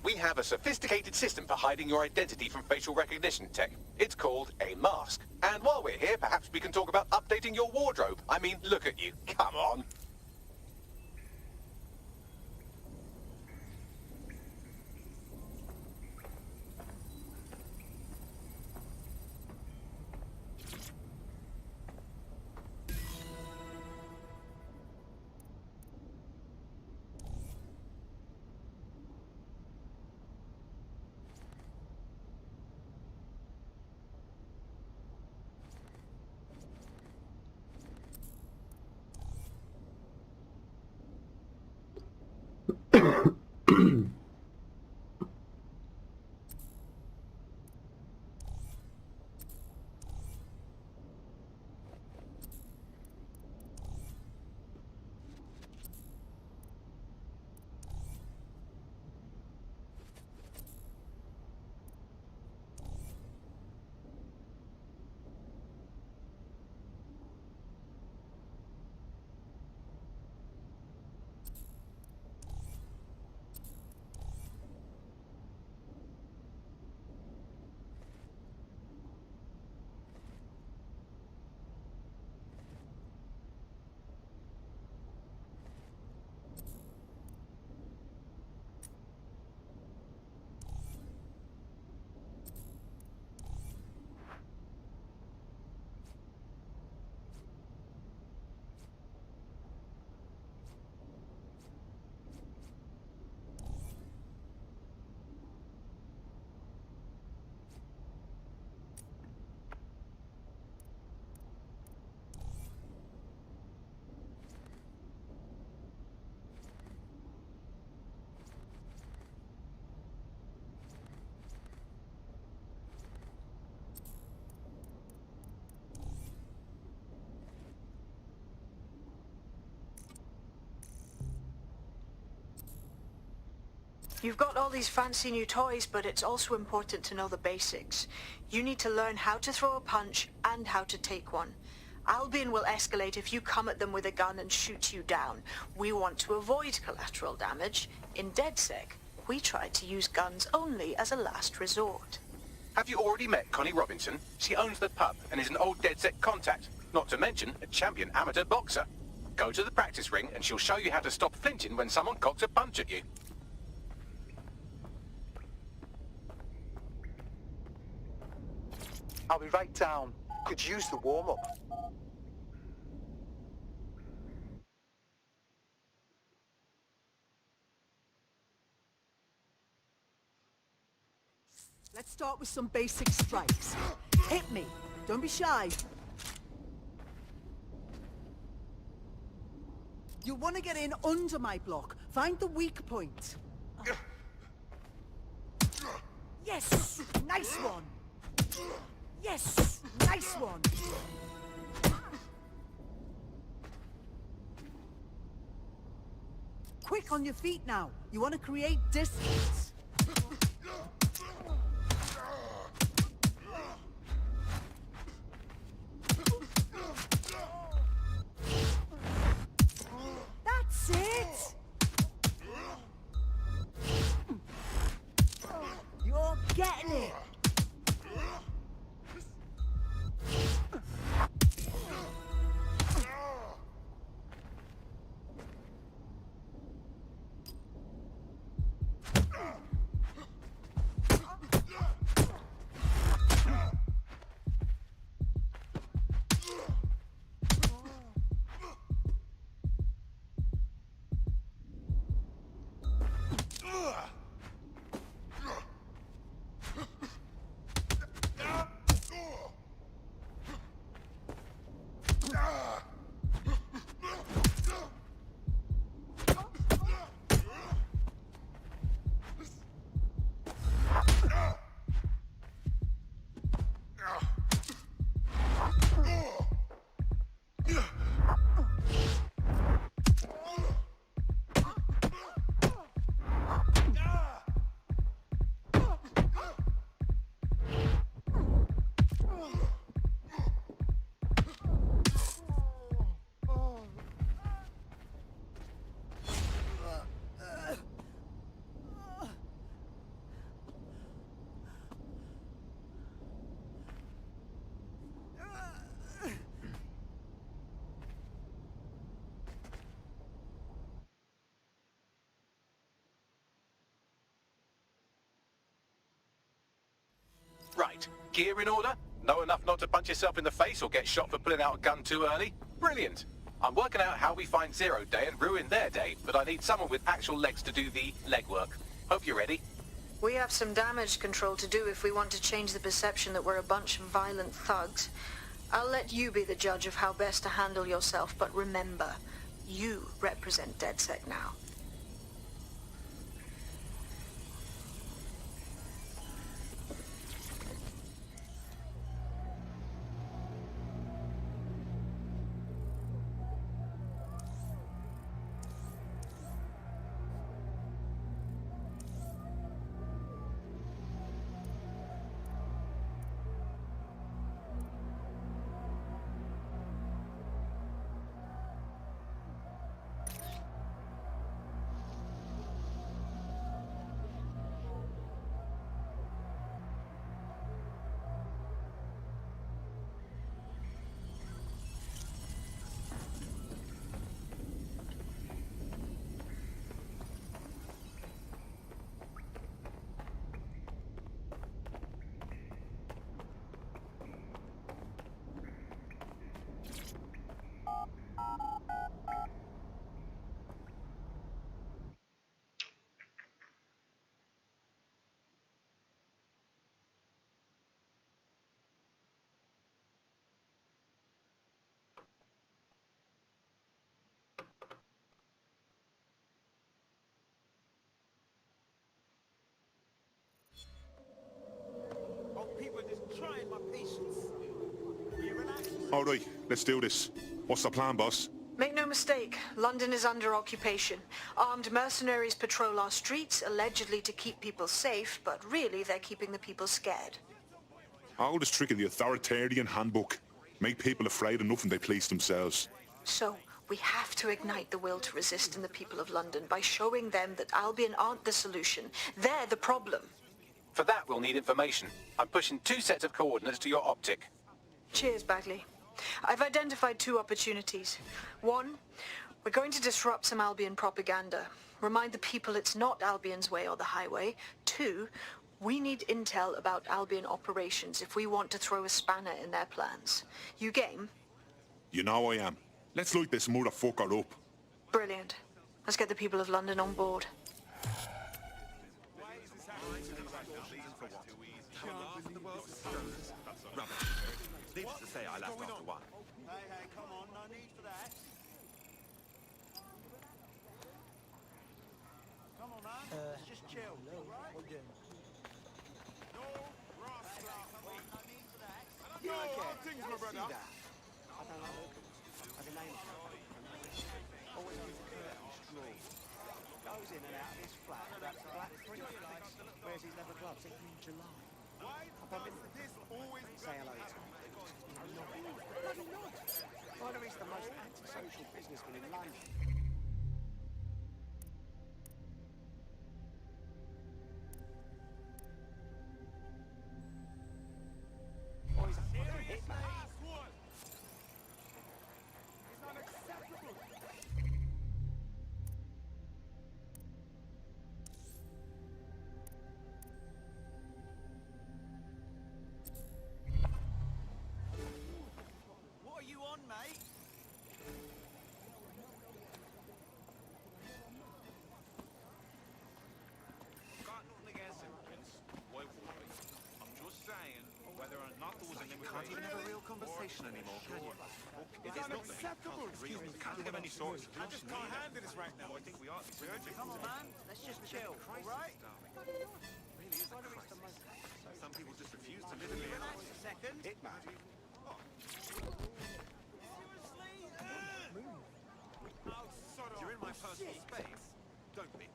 We have a sophisticated system for hiding your identity from facial recognition tech. It's called a mask. And while we're here, perhaps we can talk about updating your wardrobe. I mean, look at you. Come on. You've got all these fancy new toys, but it's also important to know the basics. You need to learn how to throw a punch and how to take one. Albion will escalate if you come at them with a gun and shoot you down. We want to avoid collateral damage. In DedSec, we try to use guns only as a last resort. Have you already met Connie Robinson? She owns the pub and is an old DedSec contact, not to mention a champion amateur boxer. Go to the practice ring and she'll show you how to stop flinching when someone cocks a punch at you. I'll be right down. Could use the warm-up. Let's start with some basic strikes. Hit me. Don't be shy. You want to get in under my block. Find the weak point. Yes! Nice one! Yes! Nice one! Quick on your feet now. You want to create distance. That's it! You're getting it! Right, gear in order? Know enough not to punch yourself in the face or get shot for pulling out a gun too early? Brilliant! I'm working out how we find Zero Day and ruin their day, but I need someone with actual legs to do the legwork. Hope you're ready. We have some damage control to do if we want to change the perception that we're a bunch of violent thugs. I'll let you be the judge of how best to handle yourself, but remember, you represent DedSec now. All right, let's do this. What's the plan, boss? Make no mistake, London is under occupation. Armed mercenaries patrol our streets, allegedly to keep people safe, but really they're keeping the people scared. Oldest trick in the authoritarian handbook. Make people afraid enough when they police themselves. So, we have to ignite the will to resist in the people of London by showing them that Albion aren't the solution. They're the problem. For that, we'll need information. I'm pushing 2 sets of coordinates to your optic. Cheers, Bagley. I've identified 2 opportunities. 1, we're going to disrupt some Albion propaganda. Remind the people it's not Albion's way or the highway. 2, we need intel about Albion operations if we want to throw a spanner in their plans. You game? You know I am. Let's light this motherfucker up. Brilliant. Let's get the people of London on board. Needless to say, I left after one. Hey, come on, no need for that. Come on, man. Let's just chill, right? things, my brother? I don't like locals. As a name always needs a curtain, straw. Goes in and out of his flat, wraps a black briefcase, wears his leather gloves even in July. Why does this always Say hello to him. I'm not. Bloody not. Ryder is the most antisocial businessman in London. Oh, he's a fucking hitman. It's unacceptable. What are you on, mate? Got nothing against immigrants. Why would we? I'm just saying, whether or not there was an immigrant... Can't even have a real conversation anymore, can you? It's unacceptable. Excuse me, can't give any sort of I just can't handle this right now. I think we ought to be urgent. Come on, man. Let's just chill, all right? Really is a crisis. Some people just refuse to live in the Relax a second. Hitman. You're in my personal space. Don't be.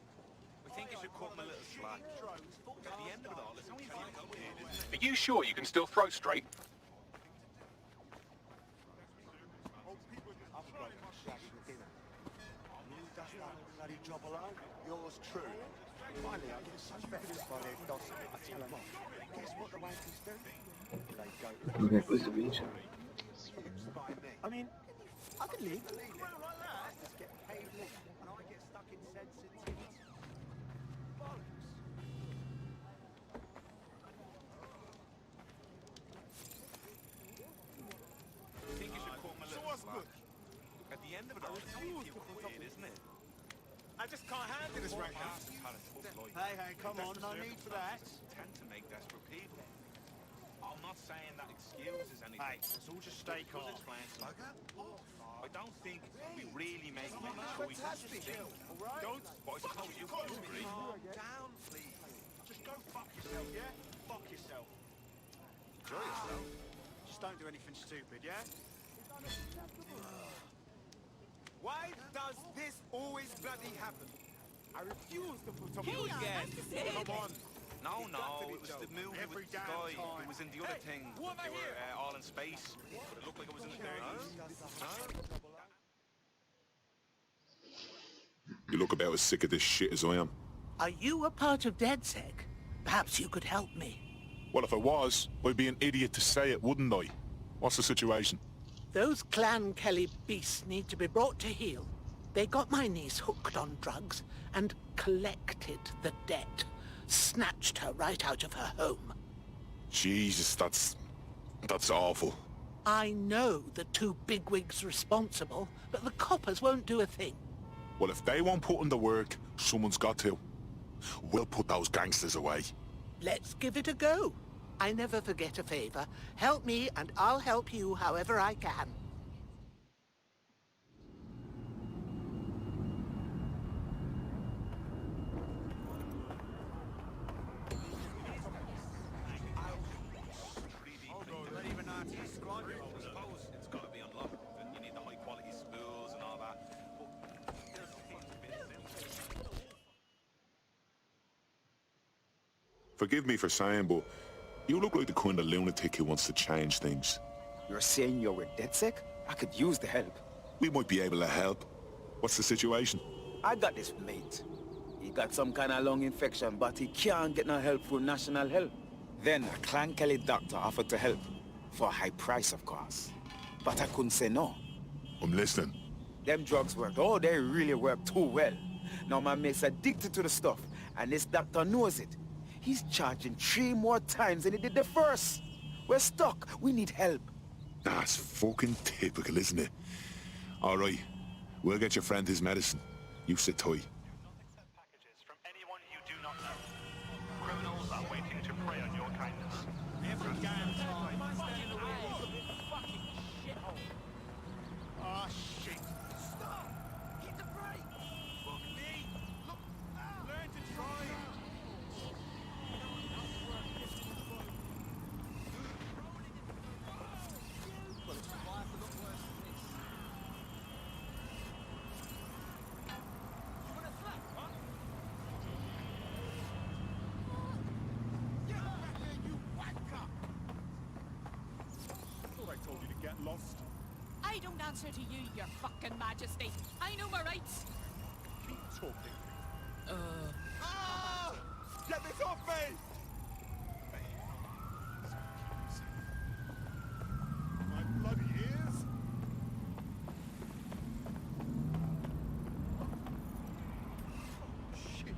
We think you should cut them a little slack. At the end of it all, it's only complicated, isn't it? Are you sure you can still throw straight? I've got distraction dinner. You does that bloody job alone? Yours true. Finally, I get such better by their gossip. I tell them off. Guess what the wankers do? They go to Qualquer coisa, bicho. I mean, I could leave. Just get paid less, and I get stuck in sensitivities. Bollocks. I think you should cut them a little slack. At the end of it all, it's only a few quid, isn't it? I just can't handle this right now. Hey, come on, no need for that. Tend to make desperate people. I'm not saying that excuses anything. Hey, let's all just stay calm. I don't think we really make many choices. Don't. But I suppose you could agree. Calm down, please. Just go fuck yourself, yeah? Fuck yourself. Enjoy yourself. Just don't do anything stupid, yeah? Why does this always bloody happen? I refuse to put up with it again. Come on. No, it was the movie with the guy who was in the other thing. They were all in space, but it looked like it was in the 30s. You look about as sick of this shit as I am. Are you a part of DedSec? Perhaps you could help me. Well, if I was, I'd be an idiot to say it, wouldn't I? What's the situation? Those Clan Kelly beasts need to be brought to heel. They got my niece hooked on drugs and collected the debt. Snatched her right out of her home. Jesus, that's awful. I know the two bigwigs responsible, but the coppers won't do a thing. Well, if they won't put in the work, someone's got to. We'll put those gangsters away. Let's give it a go. I never forget a favor. Help me and I'll help you however I can. It's got to be unlocked, and you need the high quality spools and all that. Forgive me for saying, but you look like the kind of lunatic who wants to change things. You're saying you're with DedSec? I could use the help. We might be able to help. What's the situation? I got this mate. He got some kind of lung infection, but he can't get no help from national health. Then a Clan Kelly doctor offered to help. For a high price, of course. But I couldn't say no. I'm listening. Them drugs worked. Oh, they really work too well. Now my mate's addicted to the stuff, and this doctor knows it. He's charging 3 more times than he did the first. We're stuck. We need help. That's fucking typical, isn't it? All right. We'll get your friend his medicine. You sit tight. Criminals are waiting to prey on your kindness. Every damn time. Fucking shithole. Oh, shit. Stop! Hit the brake! Fuck me! Look, learn to drive! answer to you, your fucking majesty. I know my rights. Keep talking. Ah! Get this off me! My bloody ears! Shit.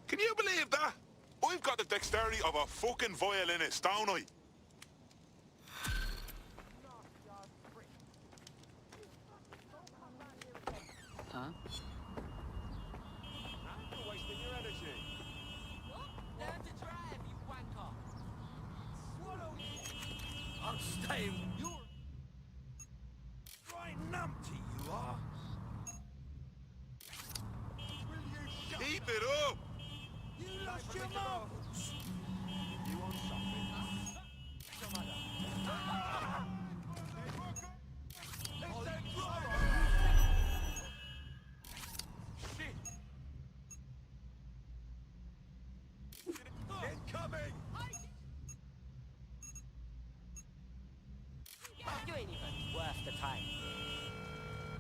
Can you believe that? I've got the dexterity of a fucking violinist, don't I? Huh? You're wasting your energy. Learn to drive, you wanker. Swallow it. I'll stay. You're right numpty, you are. Keep it up! You lost your marbles. You want something? Shit! Incoming! You ain't even worth the time.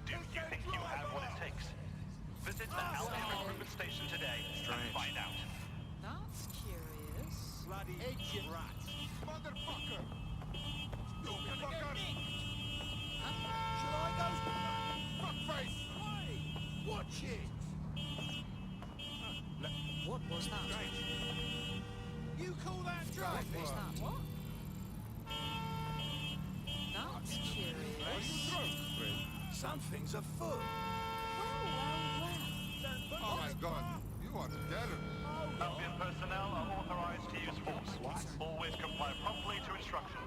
Do you think you have what it takes? Visit the Albion recruitment station today and find out. That's curious. Bloody rat! Motherfucker! Stupid fucker! Should I go? Fuckface! Watch it! What was that? You call that drive? What was that? What? That's curious. Something's afoot. Oh my god, you are dead. Albion personnel are authorized to use force. Always comply promptly to instruction.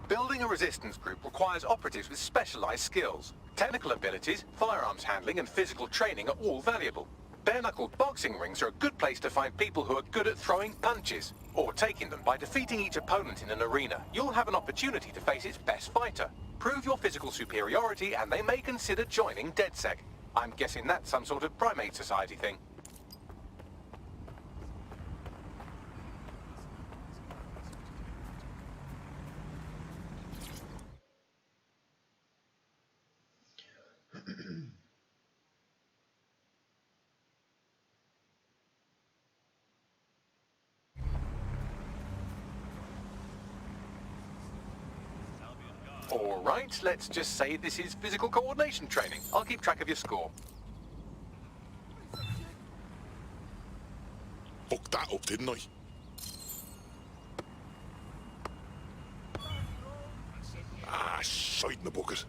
Building a resistance group requires operatives with specialized skills. Technical abilities, firearms handling and physical training are all valuable. Bare-knuckled boxing rings are a good place to find people who are good at throwing punches, or taking them. By defeating each opponent in an arena, you'll have an opportunity to face its best fighter. Prove your physical superiority and they may consider joining DedSec. I'm guessing that's some sort of primate society thing. All right, let's just say this is physical coordination training. I'll keep track of your score. Fucked that up, didn't I? Ah, shite in the bucket.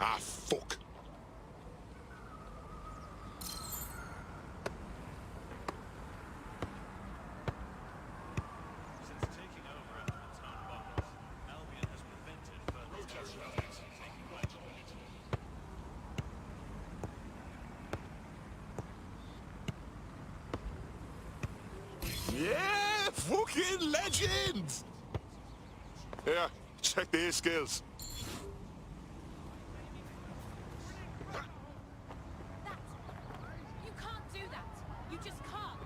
Ah, fuck. Yeah, fucking legends! Yeah, check their skills. You can't do that. You just can't.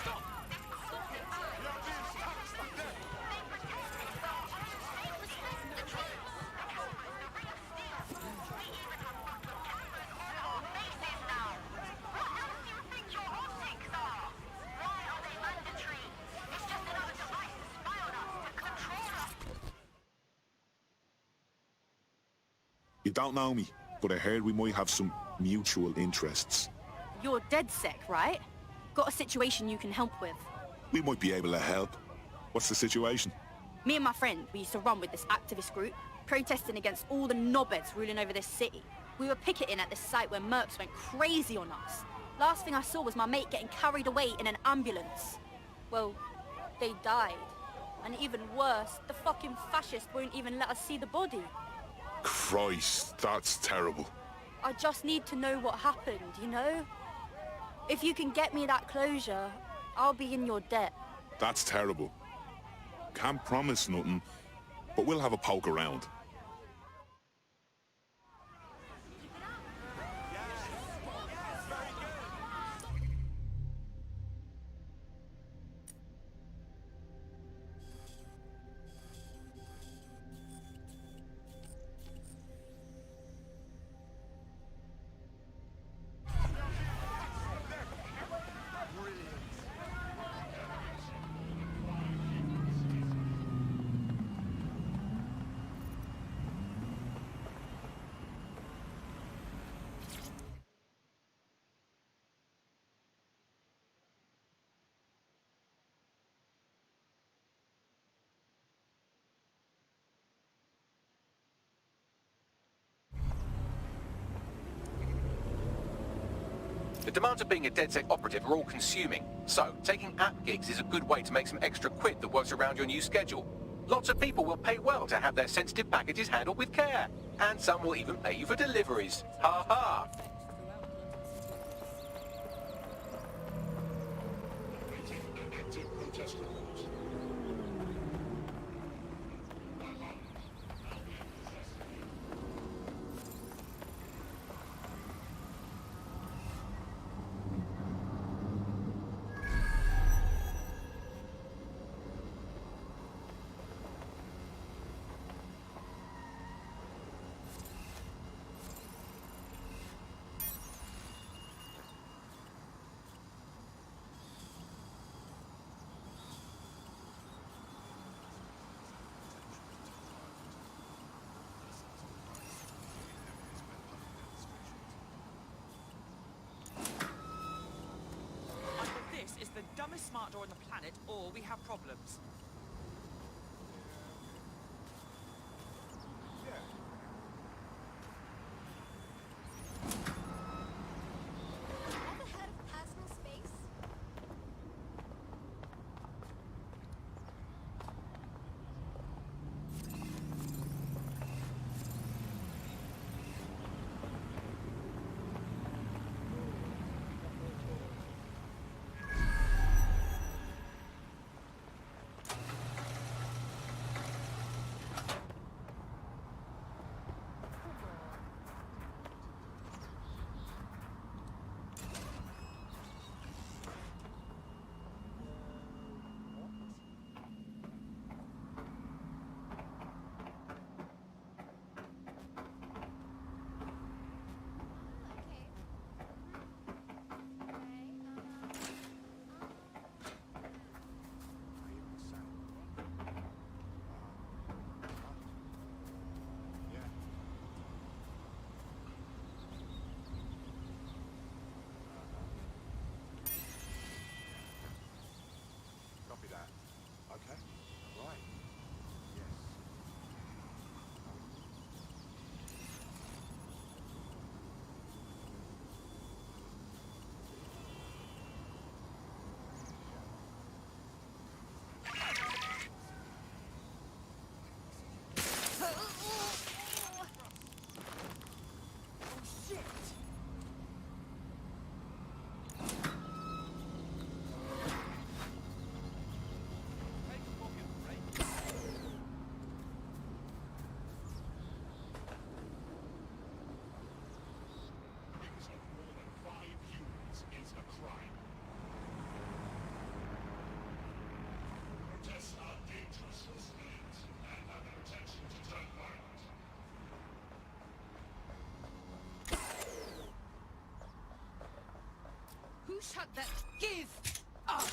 Stop it. You don't know me, but I heard we might have some mutual interests. You're DedSec, right? Got a situation you can help with. We might be able to help. What's the situation? Me and my friend, we used to run with this activist group, protesting against all the knobheads ruling over this city. We were picketing at this site where mercs went crazy on us. Last thing I saw was my mate getting carried away in an ambulance. Well, they died. And even worse, the fucking fascists won't even let us see the body. Christ, that's terrible. I just need to know what happened, you know? If you can get me that closure, I'll be in your debt. That's terrible. Can't promise nothing, but we'll have a poke around. The demands of being a DedSec operative are all consuming, so taking app gigs is a good way to make some extra quid that works around your new schedule. Lots of people will pay well to have their sensitive packages handled with care, and some will even pay you for deliveries. Ha ha! dumbest smart door on the planet, or we have problems. Ever heard of personal space? Copy that. Okay. Right. Yes. Who shut that? Give up!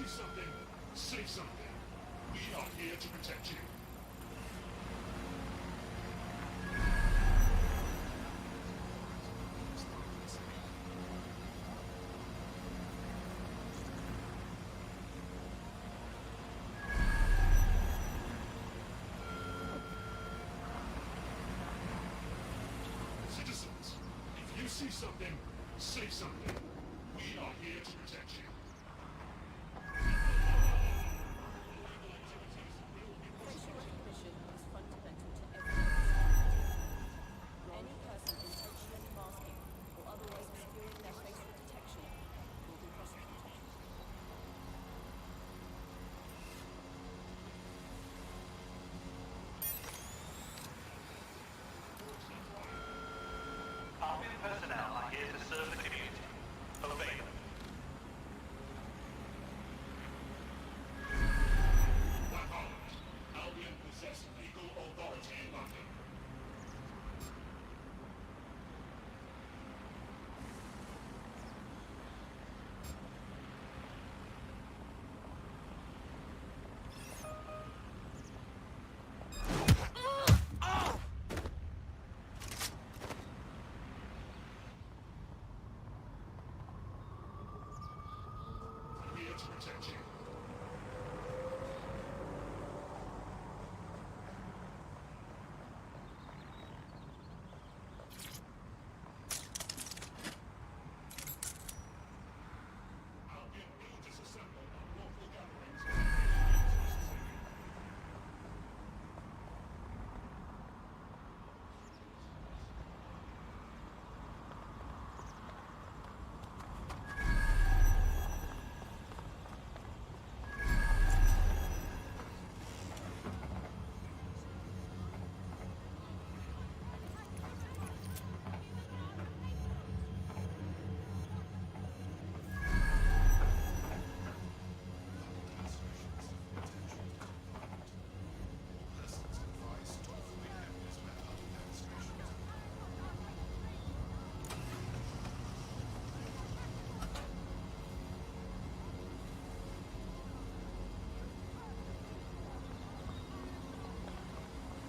something, say something. We are here to protect you. Citizens, if you see something, say something. We are here to protect you. Facial recognition is fundamental to every society. Any person intentionally masking or otherwise obscuring their facial detection will be prosecuted. Albion personnel are here to serve the community. Obey them. Albion possess legal authority in London. Here to protect you. Albion will disassemble unlawful gatherings when necessary.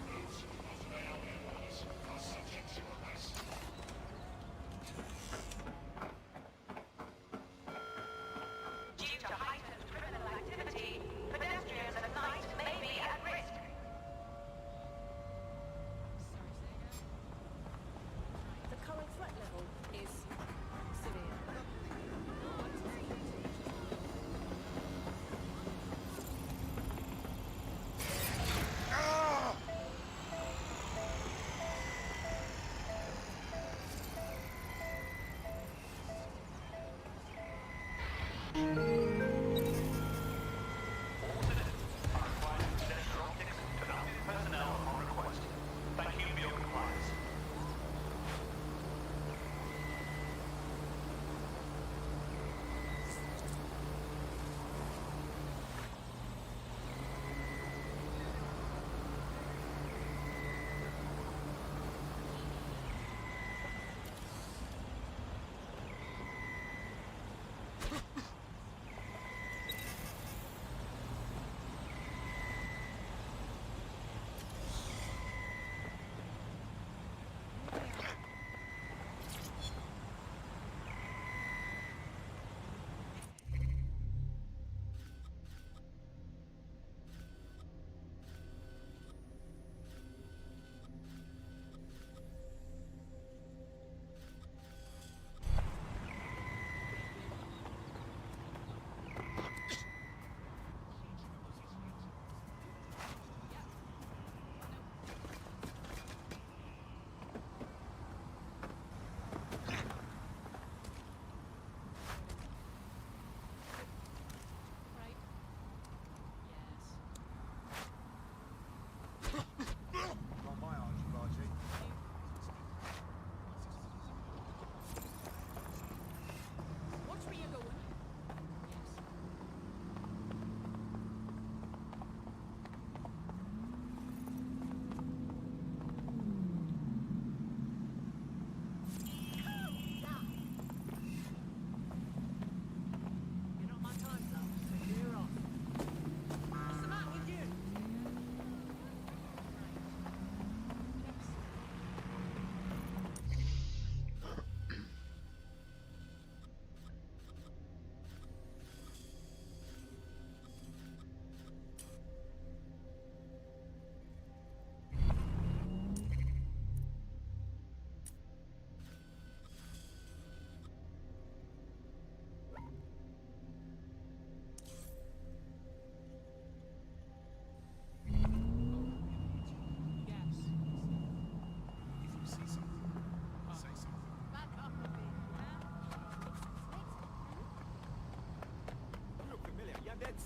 Those who obey Albion laws are subject to arrest. Due to heightened criminal activity, pedestrians at night may be at risk. The current threat level is severe. Personnel on request. Thank you for your compliance.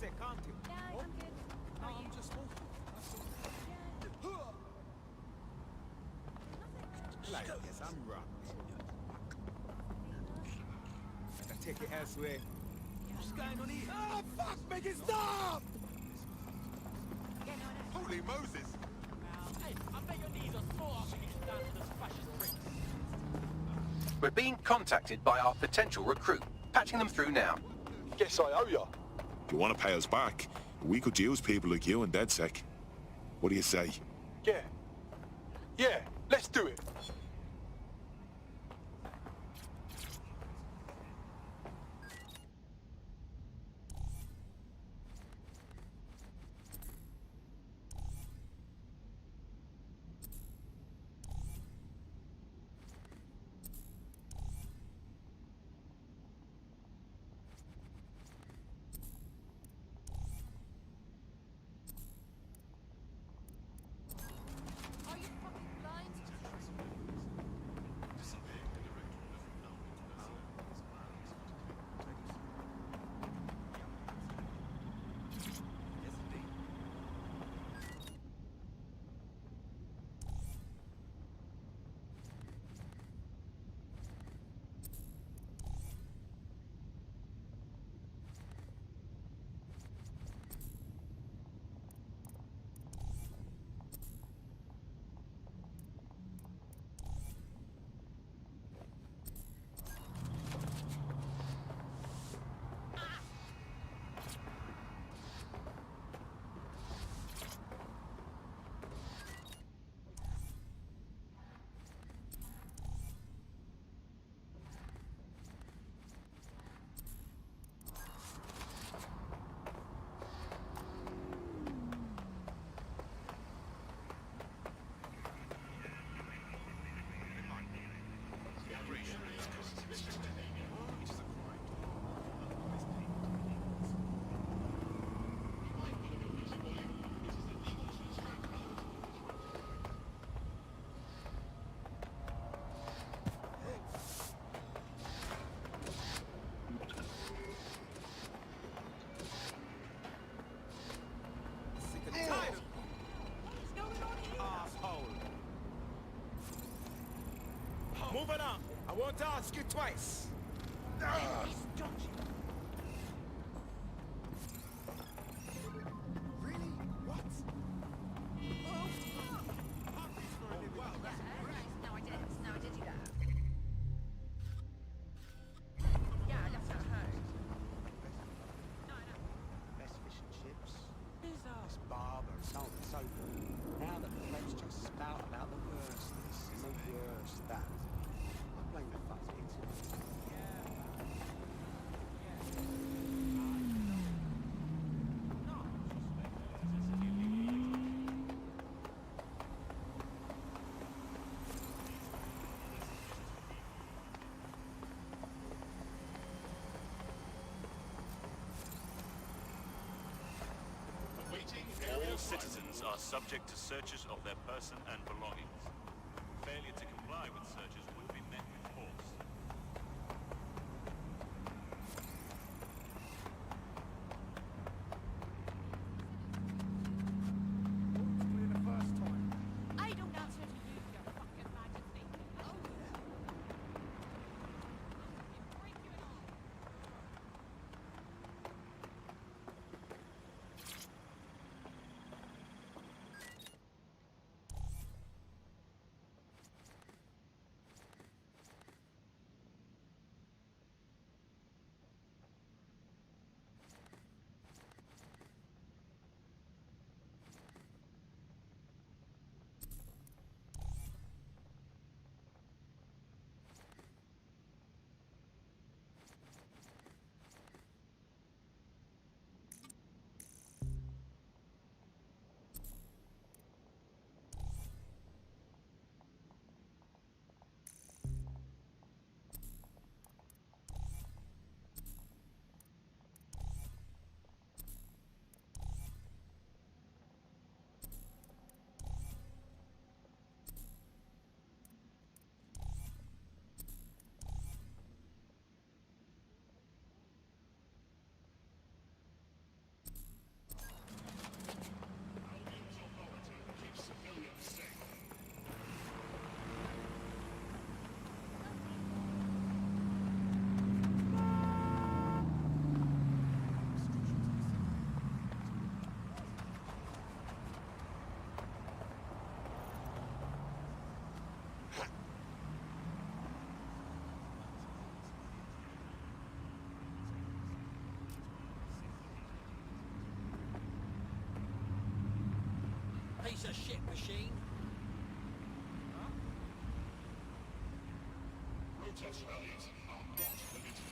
sec, can't you? Yeah, I'm good. No, I'm just walking. That's all. Like, yes, I'm wrong. I take it elsewhere. What's going on here? Oh, fuck! Make it stop! Holy Moses! Hey, I bet your knees are sore after getting down to those fascist bricks. We're being contacted by our potential recruit. Patching them through now. Guess I owe ya. If you want to pay us back, we could use people like you in DedSec. What do you say? Yeah. Yeah, let's do it. Are you fucking blind? Move along. I won't ask you twice. Really? What? No, I did do that. Yeah, that's what I heard. Best fish and chips. This barber, so on and so forth. Now the French just spout about the worst this and the worst that. I blame the fucking internet. All citizens are subject to searches of their person and belongings. Failure to comply with searches would be met with force. I don't answer to you, your fucking majesty. Oh, Piece of shit machine. Protest rallies are not permitted.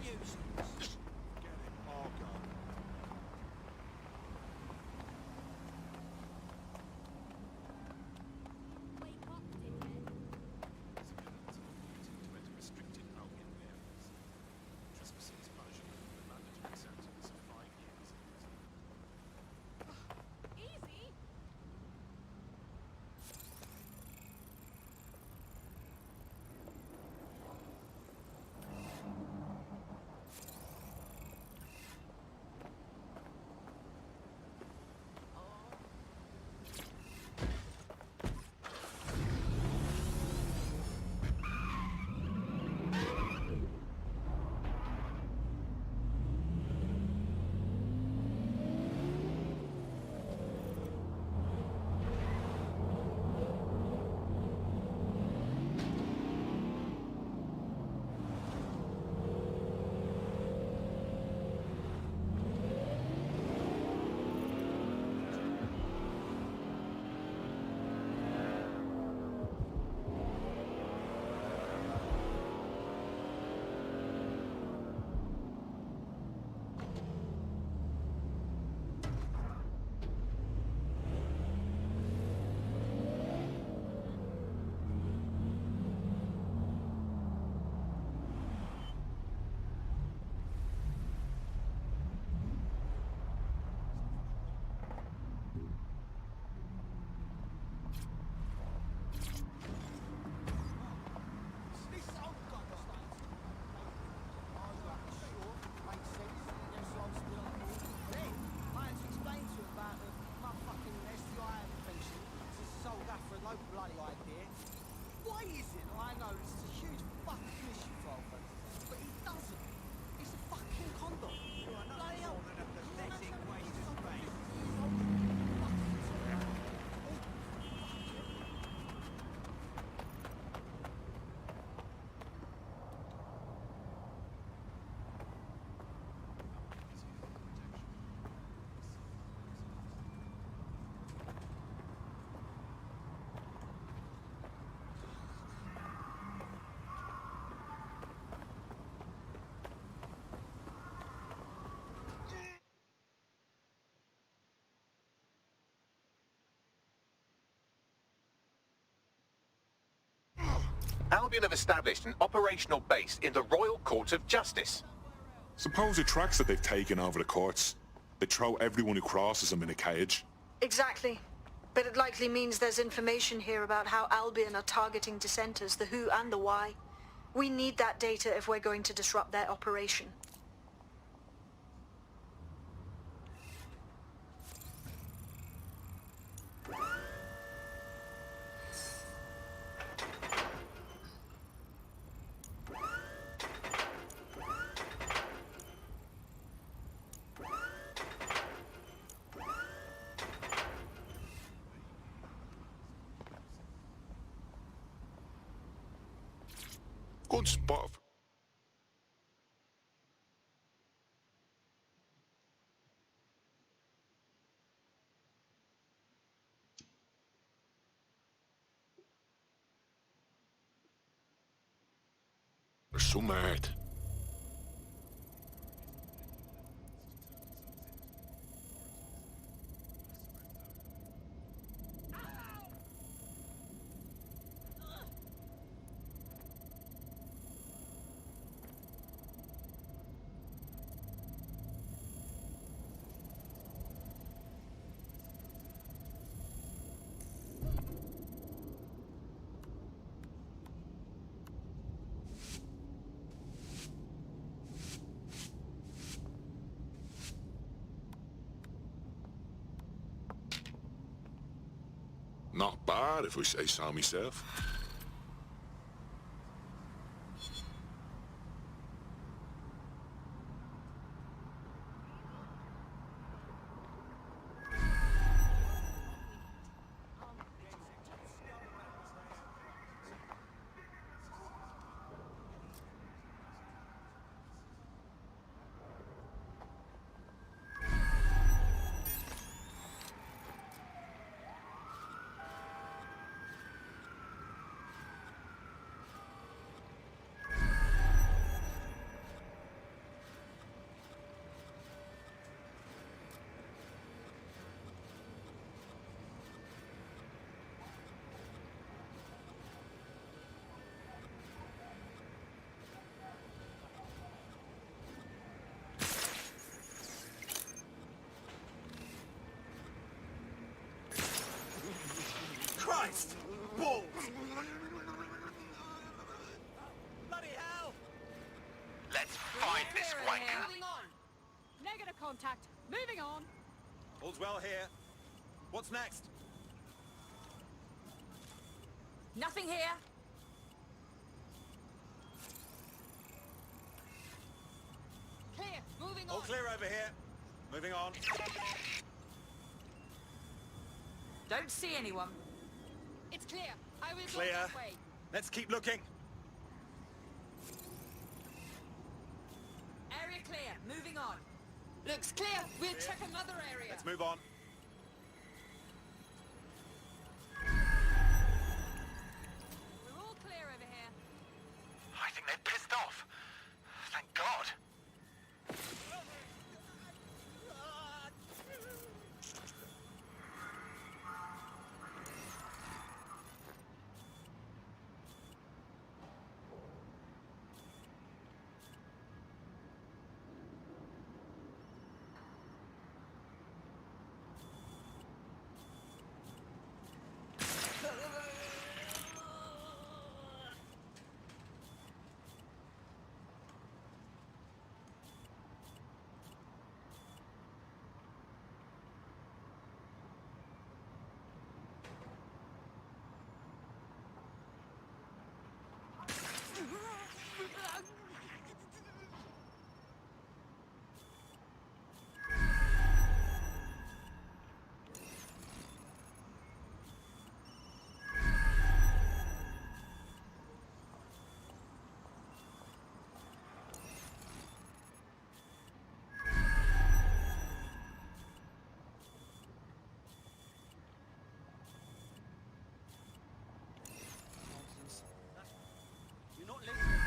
Nuisance. Get it, I'll go. Restricted Albion areas. Trespassing is punishable with a mandatory sentence of 5 years in prison. Easy. Why is it? I know it's a huge fucking issue for all of us, but he doesn't. He's a fucking condom. Bloody hell. More than a pathetic waste of space. Albion have established an operational base in the Royal Court of Justice. Suppose the tracks that they've taken over the courts, they throw everyone who crosses them in a cage. Exactly. But it likely means there's information here about how Albion are targeting dissenters, the who and the why. We need that data if we're going to disrupt their operation. Good spot. They're so mad. Not bad, if I say so myself. Christ! Balls! Bloody hell! Let's find this wanker! Moving on. Negative contact. Moving on. All's well here. What's next? Nothing here. Clear. Moving on. All clear over here. Moving on. Don't see anyone. It's clear. I will Clear. go this way. Let's keep looking. Area clear. Moving on. Looks clear. We'll check another area. Let's move on. We're all clear over here. I think they're pissed off. Thank God. You're not listening.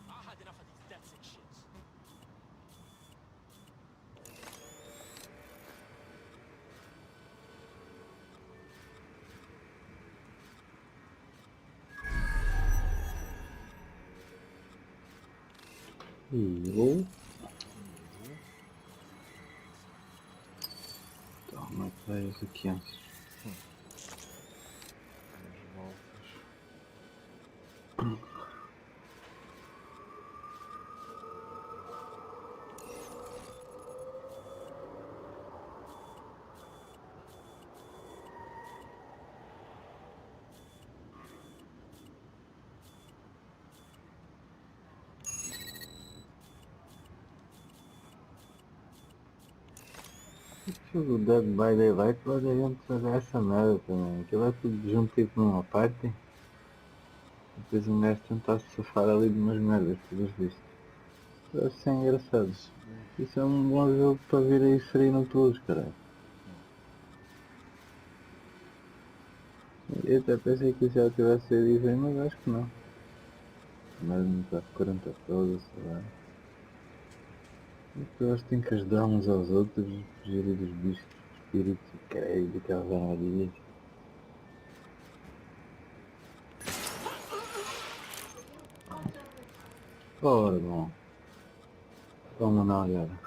I had enough of these deaths and shits. Jo. Toma pra isso aqui antes. O Dead by Daylight vai devendo fazer essa merda também, que vai tudo junto tipo numa parte. Depois um gajo tentar se safar ali de umas merdas, pelos vistos. Deve ser engraçado. Isso é um bom jogo para vir aí inserir no Plus, caralho. Eu até pensei que já tivesse a dizer, mas acho que não. Mas não está 40 todas, sei lá. Eu acho que tem que ajudar uns aos outros, fugir dos bichos, espíritos e caralho, daquelas armadilhas. Ora bom. Vamos na olhada.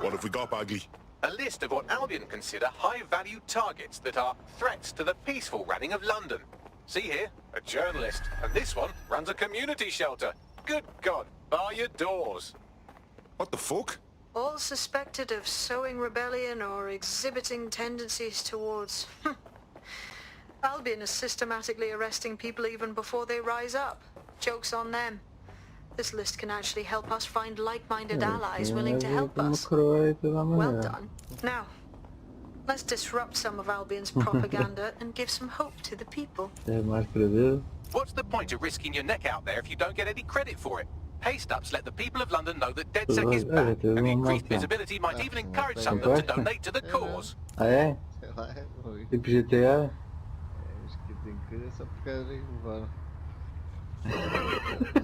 What have we got, Bagley? A list of what Albion consider high-value targets that are threats to the peaceful running of London. See here, a journalist, and this one runs a community shelter. Good God, bar your doors. What the fuck? All suspected of sowing rebellion or exhibiting tendencies towards... Albion is systematically arresting people even before they rise up. Joke's on them. This list can actually help us find like-minded allies willing to help us. Well done. Now, let's disrupt some of Albion's propaganda and give some hope to the people. What's the point of risking your neck out there if you don't get any credit for it? Paste-ups let the people of London know that DedSec is back, and the increased visibility might even encourage some of them to donate to the cause. Ah é? Sei lá, é ruim. Tipo GTA? Acho que tem que essa porcaria aí, mano.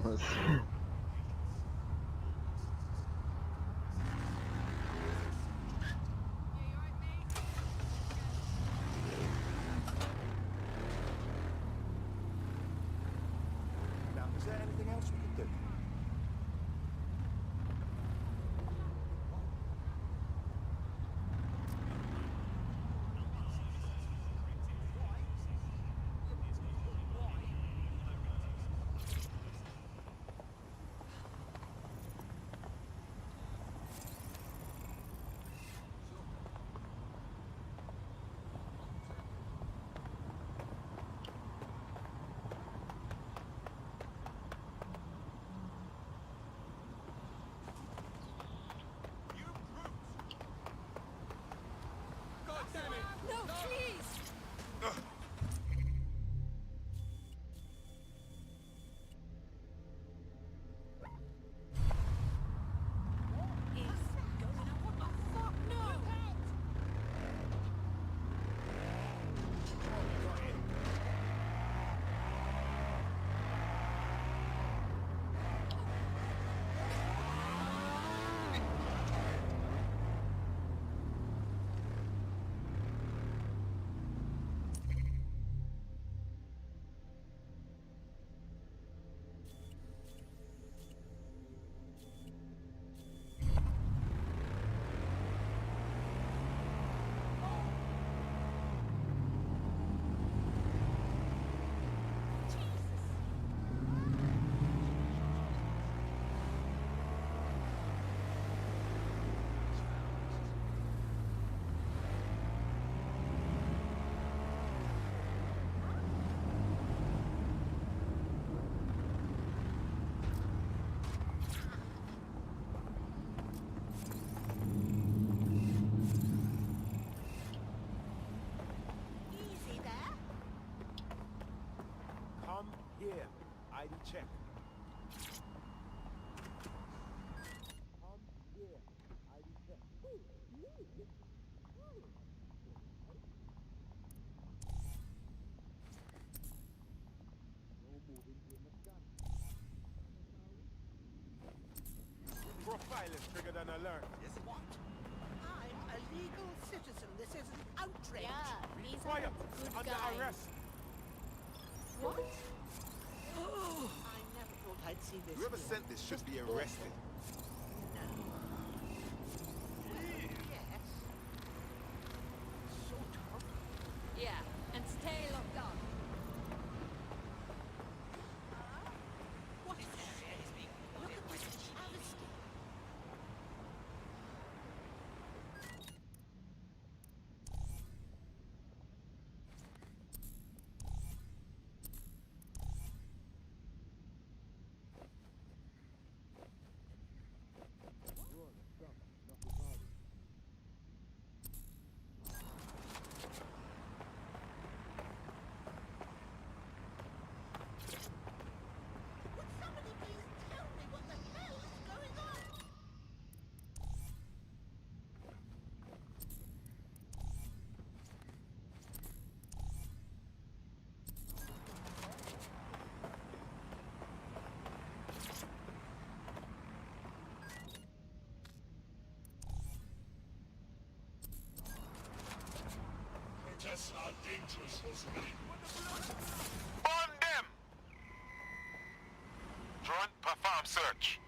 Nossa. Now, is there anything else we can do? No, please! Come here. ID check. Come here. ID check. No moving in the gun. Profile is triggered an alert. Yes, what? I'm a legal citizen. This is an outrage. Yeah, he's a Quiet. good Under guy. arrest. What? Oh, I never thought I'd see this. Whoever here. sent this should be arrested. Yes. Sort of. Yeah, and stay locked on. What is this? Look at this travesty. Protests are dangerous, Jose. On them! Drone, perform search.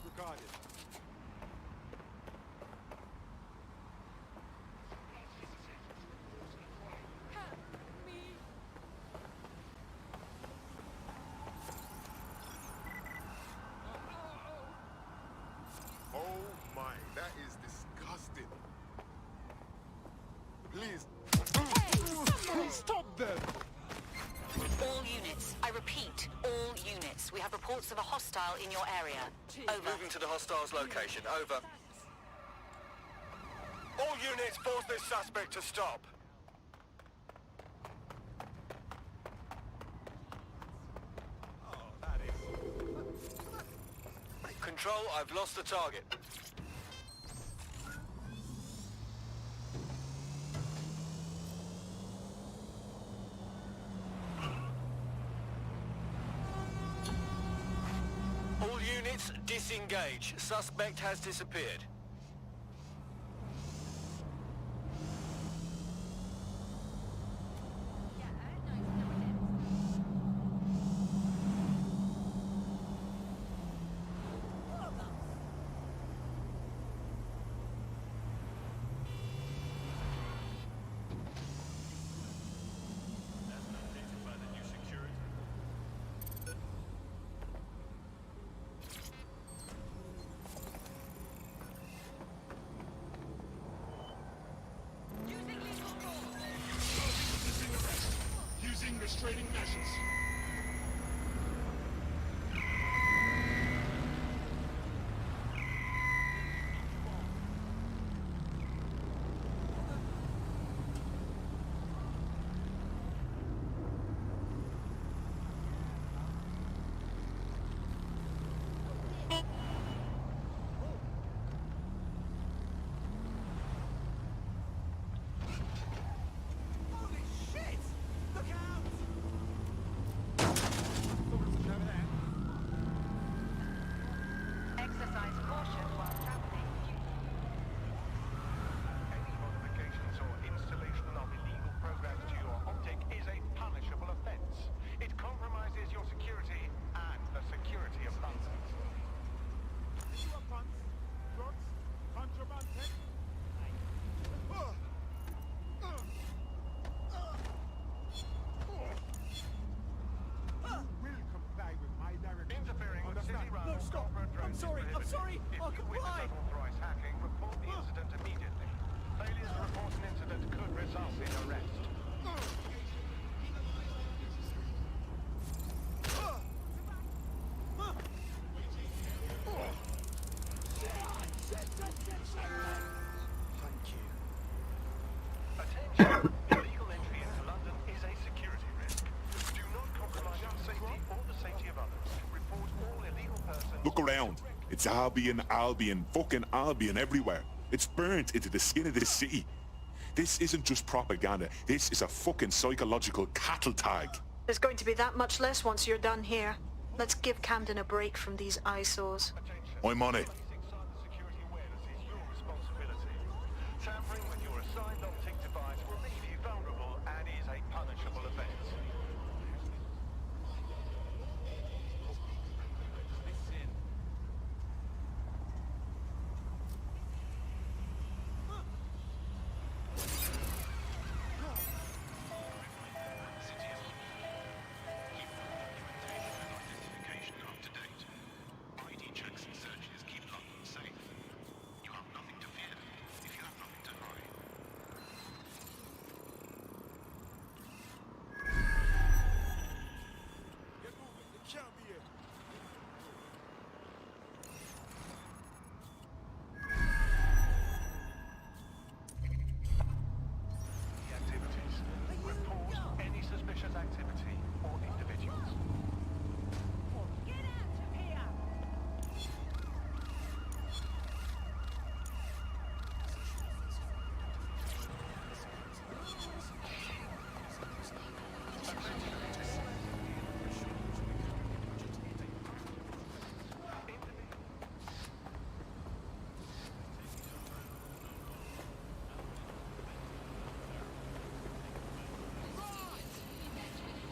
Regarded. Oh my, that is disgusting. Please. Stop them! All units. I repeat, all units. We have reports of a hostile in your area. Over. Moving to the hostile's location. Over. All units, force this suspect to stop. Control, I've lost the target. All units, disengage. Suspect has disappeared. Using restraining measures. Holy shit! Look out! Exercise caution while traveling. Any modifications or installation of illegal programs to your optic is a punishable offense. It compromises your security and the security of London. You are punts, drugs, contraband tech. You will comply with my directions. Interfering with Understand? city run No, or stop! corporate I'm drones sorry, is I'm sorry! prohibited. I'll If you witness comply! unauthorized hacking, report the incident immediately. Failure to report an incident could result in arrest. Thank you. Attention! Illegal entry into London is a security risk. Do not compromise your safety or the safety of others. Report all illegal persons. Look around. It's Albion, fucking Albion everywhere. It's burnt into the skin of this city. This isn't just propaganda. This is a fucking psychological cattle tag. There's going to be that much less once you're done here. Let's give Camden a break from these eyesores. I'm on it. Cybersecurity awareness is your responsibility. Tampering with your assigned optic device will leave you vulnerable and is a punishable offense. Identification up to date. ID checks and searches keep London activity or individuals. Get out of here!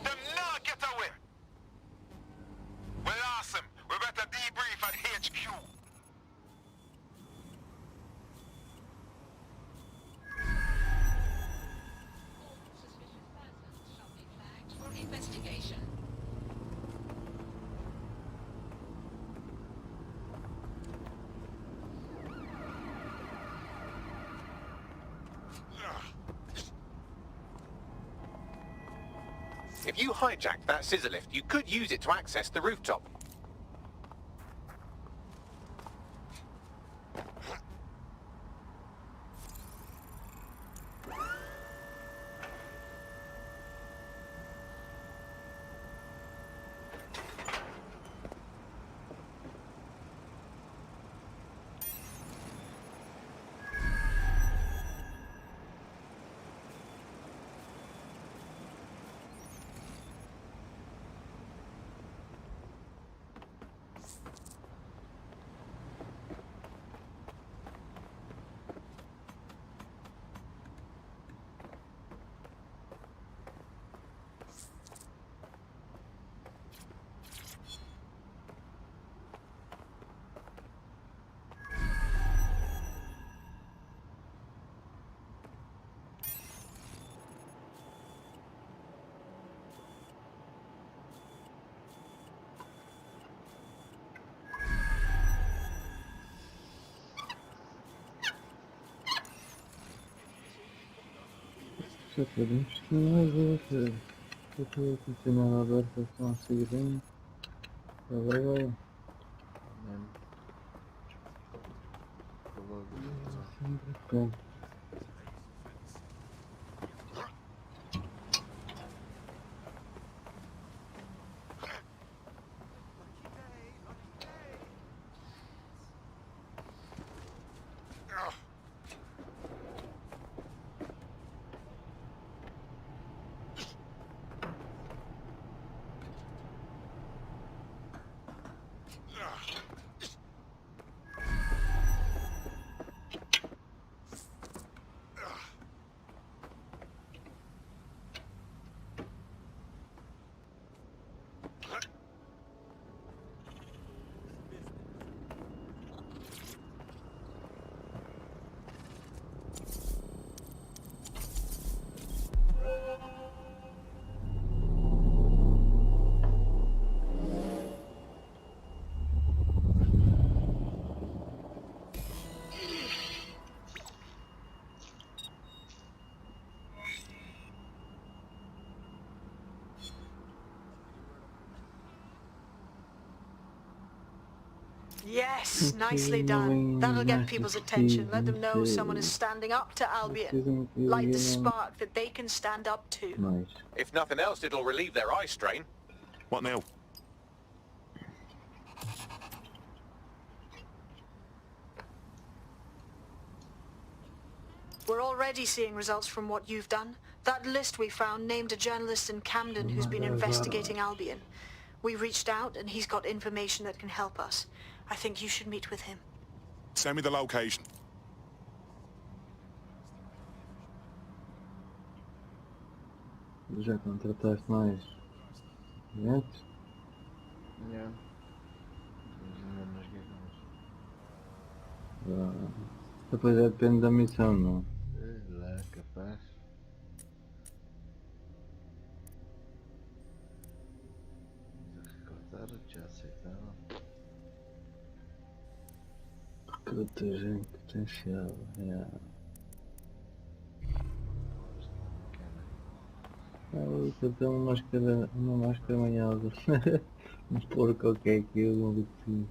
Them not get away! Well, awesome. We better debrief at HQ. For investigation. If you hijacked that scissor lift, you could use it to access the rooftop. Já podemos fazer. Eu estou a continuar aberto, estão a seguir bem. Vai. Sempre bem. Yes, nicely done. That'll get people's attention. Let them know someone is standing up to Albion. Light the spark that they can stand up to. Nice. If nothing else, it'll relieve their eye strain. What now? We're already seeing results from what you've done. That list we found named a journalist in Camden who's been investigating Albion. We reached out and he's got information that can help us. I think you should meet with him. Send me the location. Já contrataste mais gente? Já. Depois depende da missão, não? Lá, capaz. Recordaram, já aceitaram. Recruta gente potencial, eu tenho uma máscara manhosa. Um porco qualquer aquilo, um bitinho.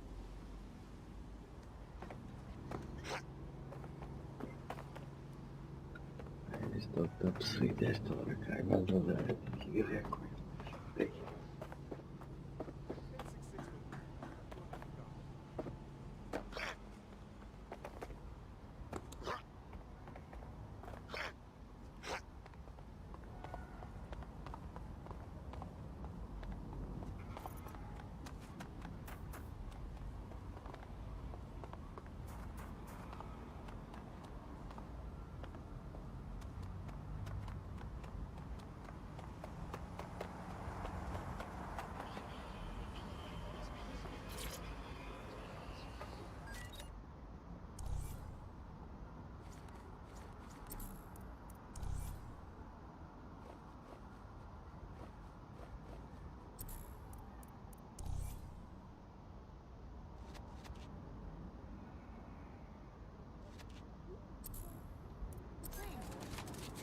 Este doctor perseguir desta hora, cara. Vai dar aqui ver com ele.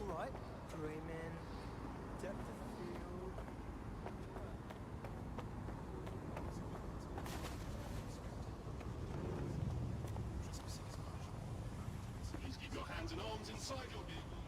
Alright, dreaming, depth of field. Please keep your hands and arms inside your vehicle.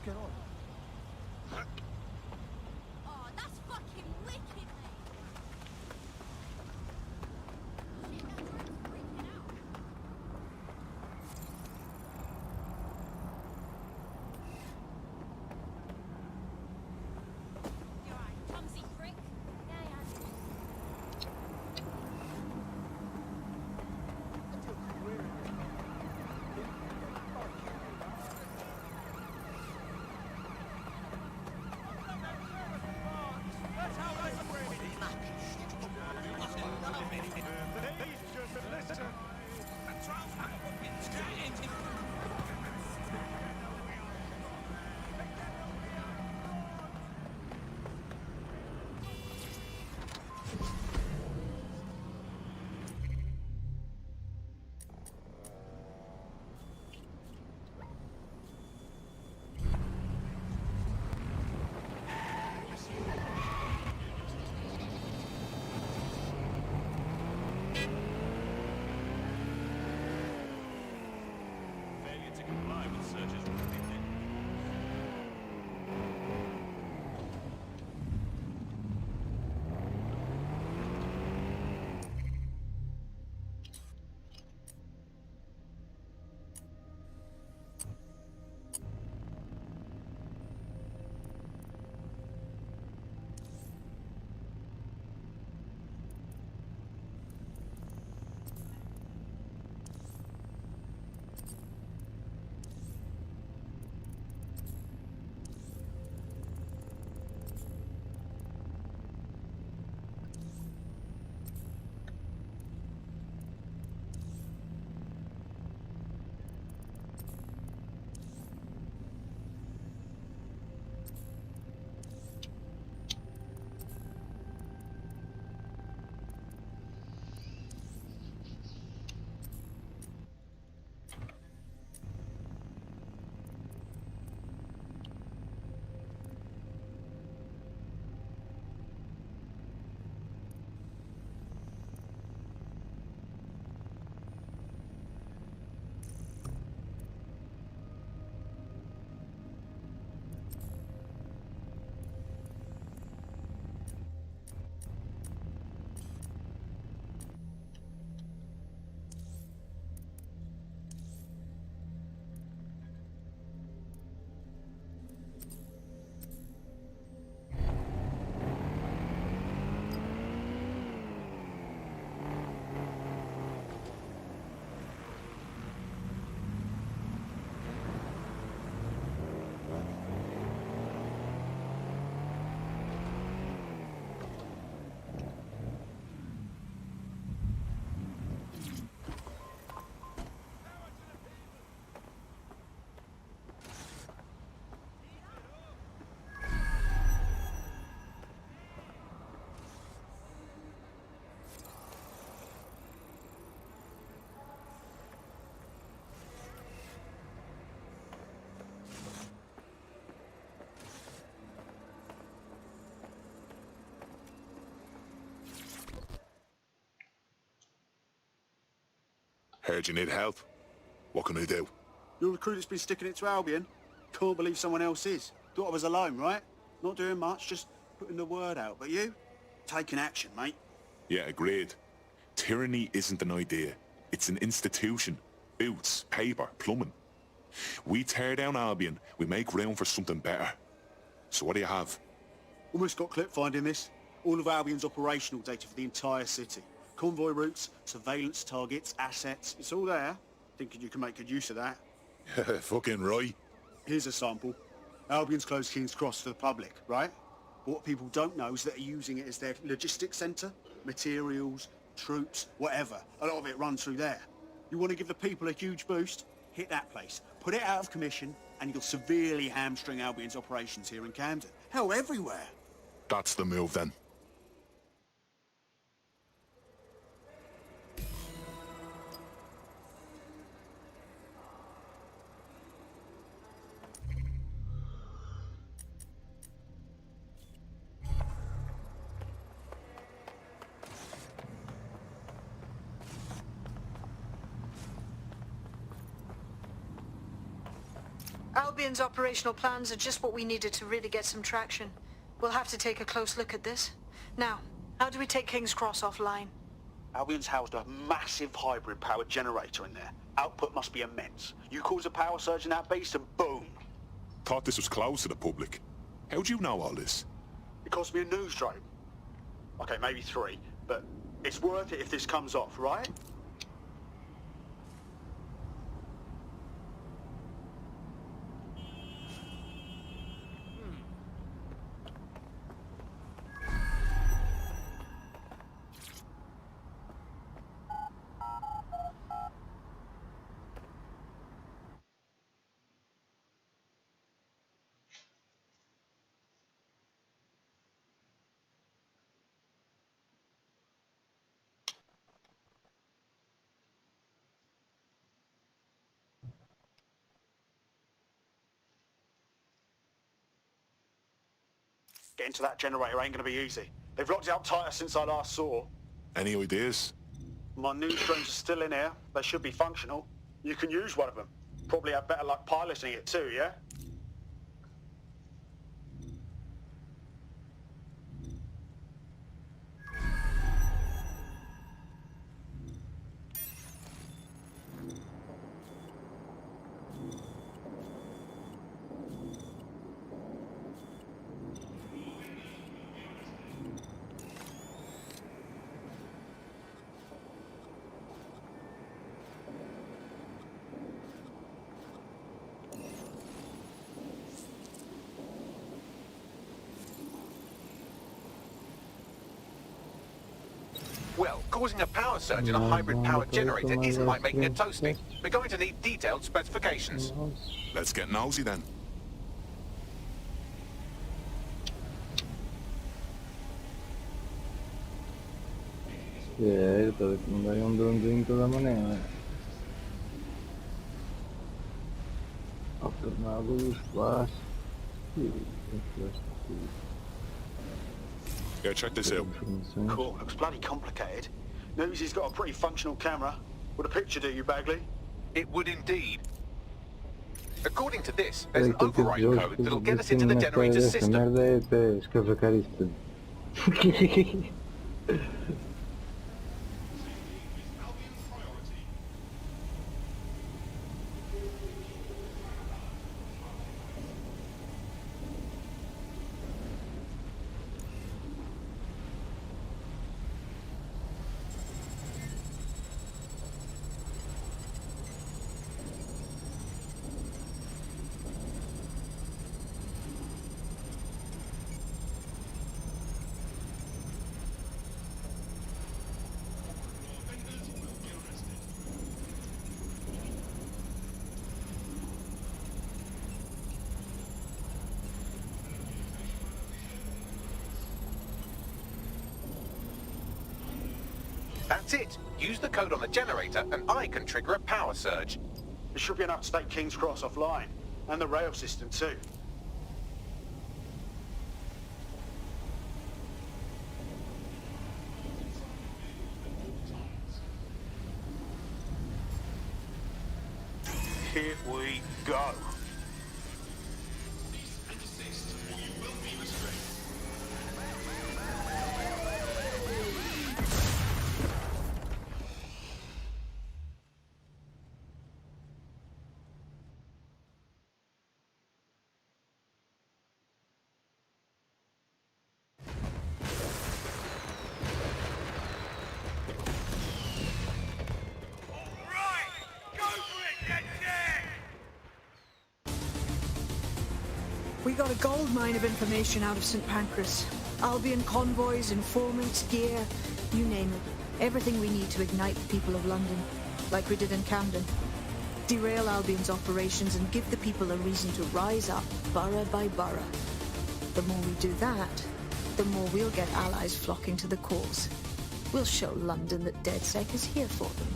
Let's get on. Oh, that's fucking wicked, mate. Shit, that drone's freaking out. You alright, clumsy prick? Yeah, yeah. Failure to comply with searches will be met. Heard you need help. What can I do? You're the crew that's been sticking it to Albion? Can't believe someone else is. Thought I was alone, right? Not doing much, just putting the word out. But you? Taking action, mate. Yeah, agreed. Tyranny isn't an idea. It's an institution. Boots, paper, plumbing. We tear down Albion, we make room for something better. So what do you have? Almost got clip finding this. All of Albion's operational data for the entire city. Convoy routes, surveillance targets, assets. It's all there. Thinking you can make good use of that. Fucking right. Here's a sample. Albion's closed King's Cross to the public, right? But what people don't know is that they're using it as their logistics centre. Materials, troops, whatever. A lot of it runs through there. You want to give the people a huge boost? Hit that place. Put it out of commission, and you'll severely hamstring Albion's operations here in Camden. Hell, everywhere. That's the move then. Albion's operational plans are just what we needed to really get some traction. We'll have to take a close look at this. Now, how do we take King's Cross offline? Albion's housed a massive hybrid powered generator in there. Output must be immense. You cause a power surge in that beast and boom. Thought this was closed to the public. How'd you know all this? It cost me a newsdrome. Okay, maybe 3, but it's worth it if this comes off, right? Getting to that generator ain't gonna be easy. They've locked it up tighter since I last saw. Any ideas? My newsdromes are still in here. They should be functional. You can use one of them. Probably have better luck piloting it too, yeah? Well, causing a power surge in a hybrid-powered generator isn't like making a toasty. We're going to need detailed specifications. Let's get nosy then. Certo, non dai un dronzo toda maneira. Alternado do espaço. Yeah, check this out. Cool, looks bloody complicated. Newsy's got a pretty functional camera. Would a picture do you, Bagley? It would indeed. According to this, there's an override code that'll get us into the generator's system. Merda é até escavacar isto tudo. That's it. Use the code on the generator and I can trigger a power surge. It should be enough to take King's Cross offline. And the rail system too. Here we go. We got a gold mine of information out of St. Pancras. Albion convoys, informants, gear, you name it. Everything we need to ignite the people of London, like we did in Camden. Derail Albion's operations and give the people a reason to rise up, borough by borough. The more we do that, the more we'll get allies flocking to the cause. We'll show London that DedSec is here for them.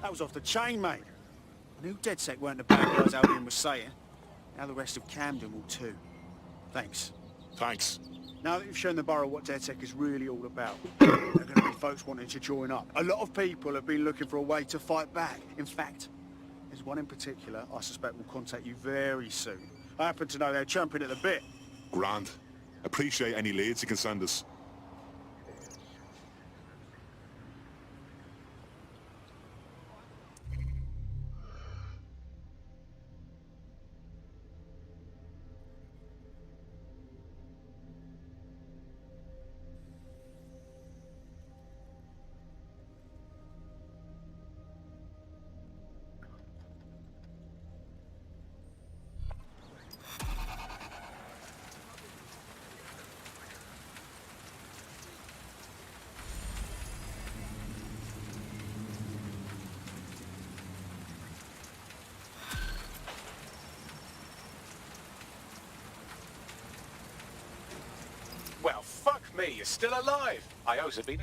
That was off the chain, mate. I knew DedSec weren't the bad guys Albion was saying. Now the rest of Camden will too. Thanks. Thanks. Now that you've shown the borough what DedSec is really all about, there are going to be folks wanting to join up. A lot of people have been looking for a way to fight back. In fact, there's one in particular I suspect will contact you very soon. I happen to know they're chomping at the bit. Grand. Appreciate any leads you can send us. Well, fuck me, you're still alive. I also been...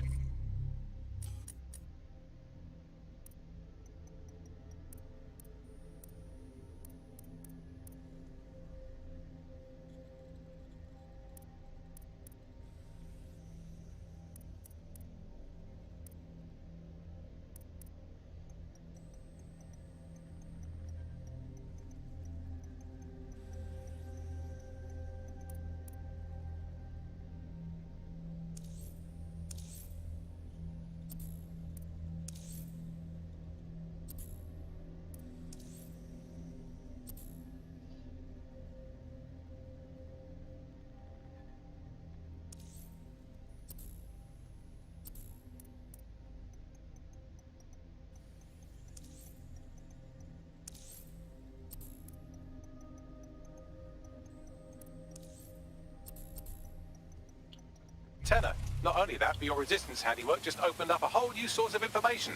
Tenor. Not only that, but your resistance handiwork just opened up a whole new source of information.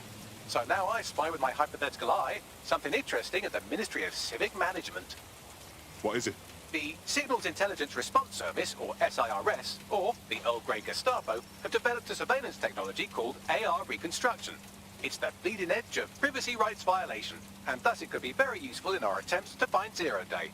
So now I spy with my hypothetical eye something interesting at the Ministry of Civic Management. What is it? The Signals Intelligence Response Service, or SIRS, or the Earl Grey Gestapo, have developed a surveillance technology called AR Reconstruction. It's the bleeding edge of privacy rights violation, and thus it could be very useful in our attempts to find Zero Day.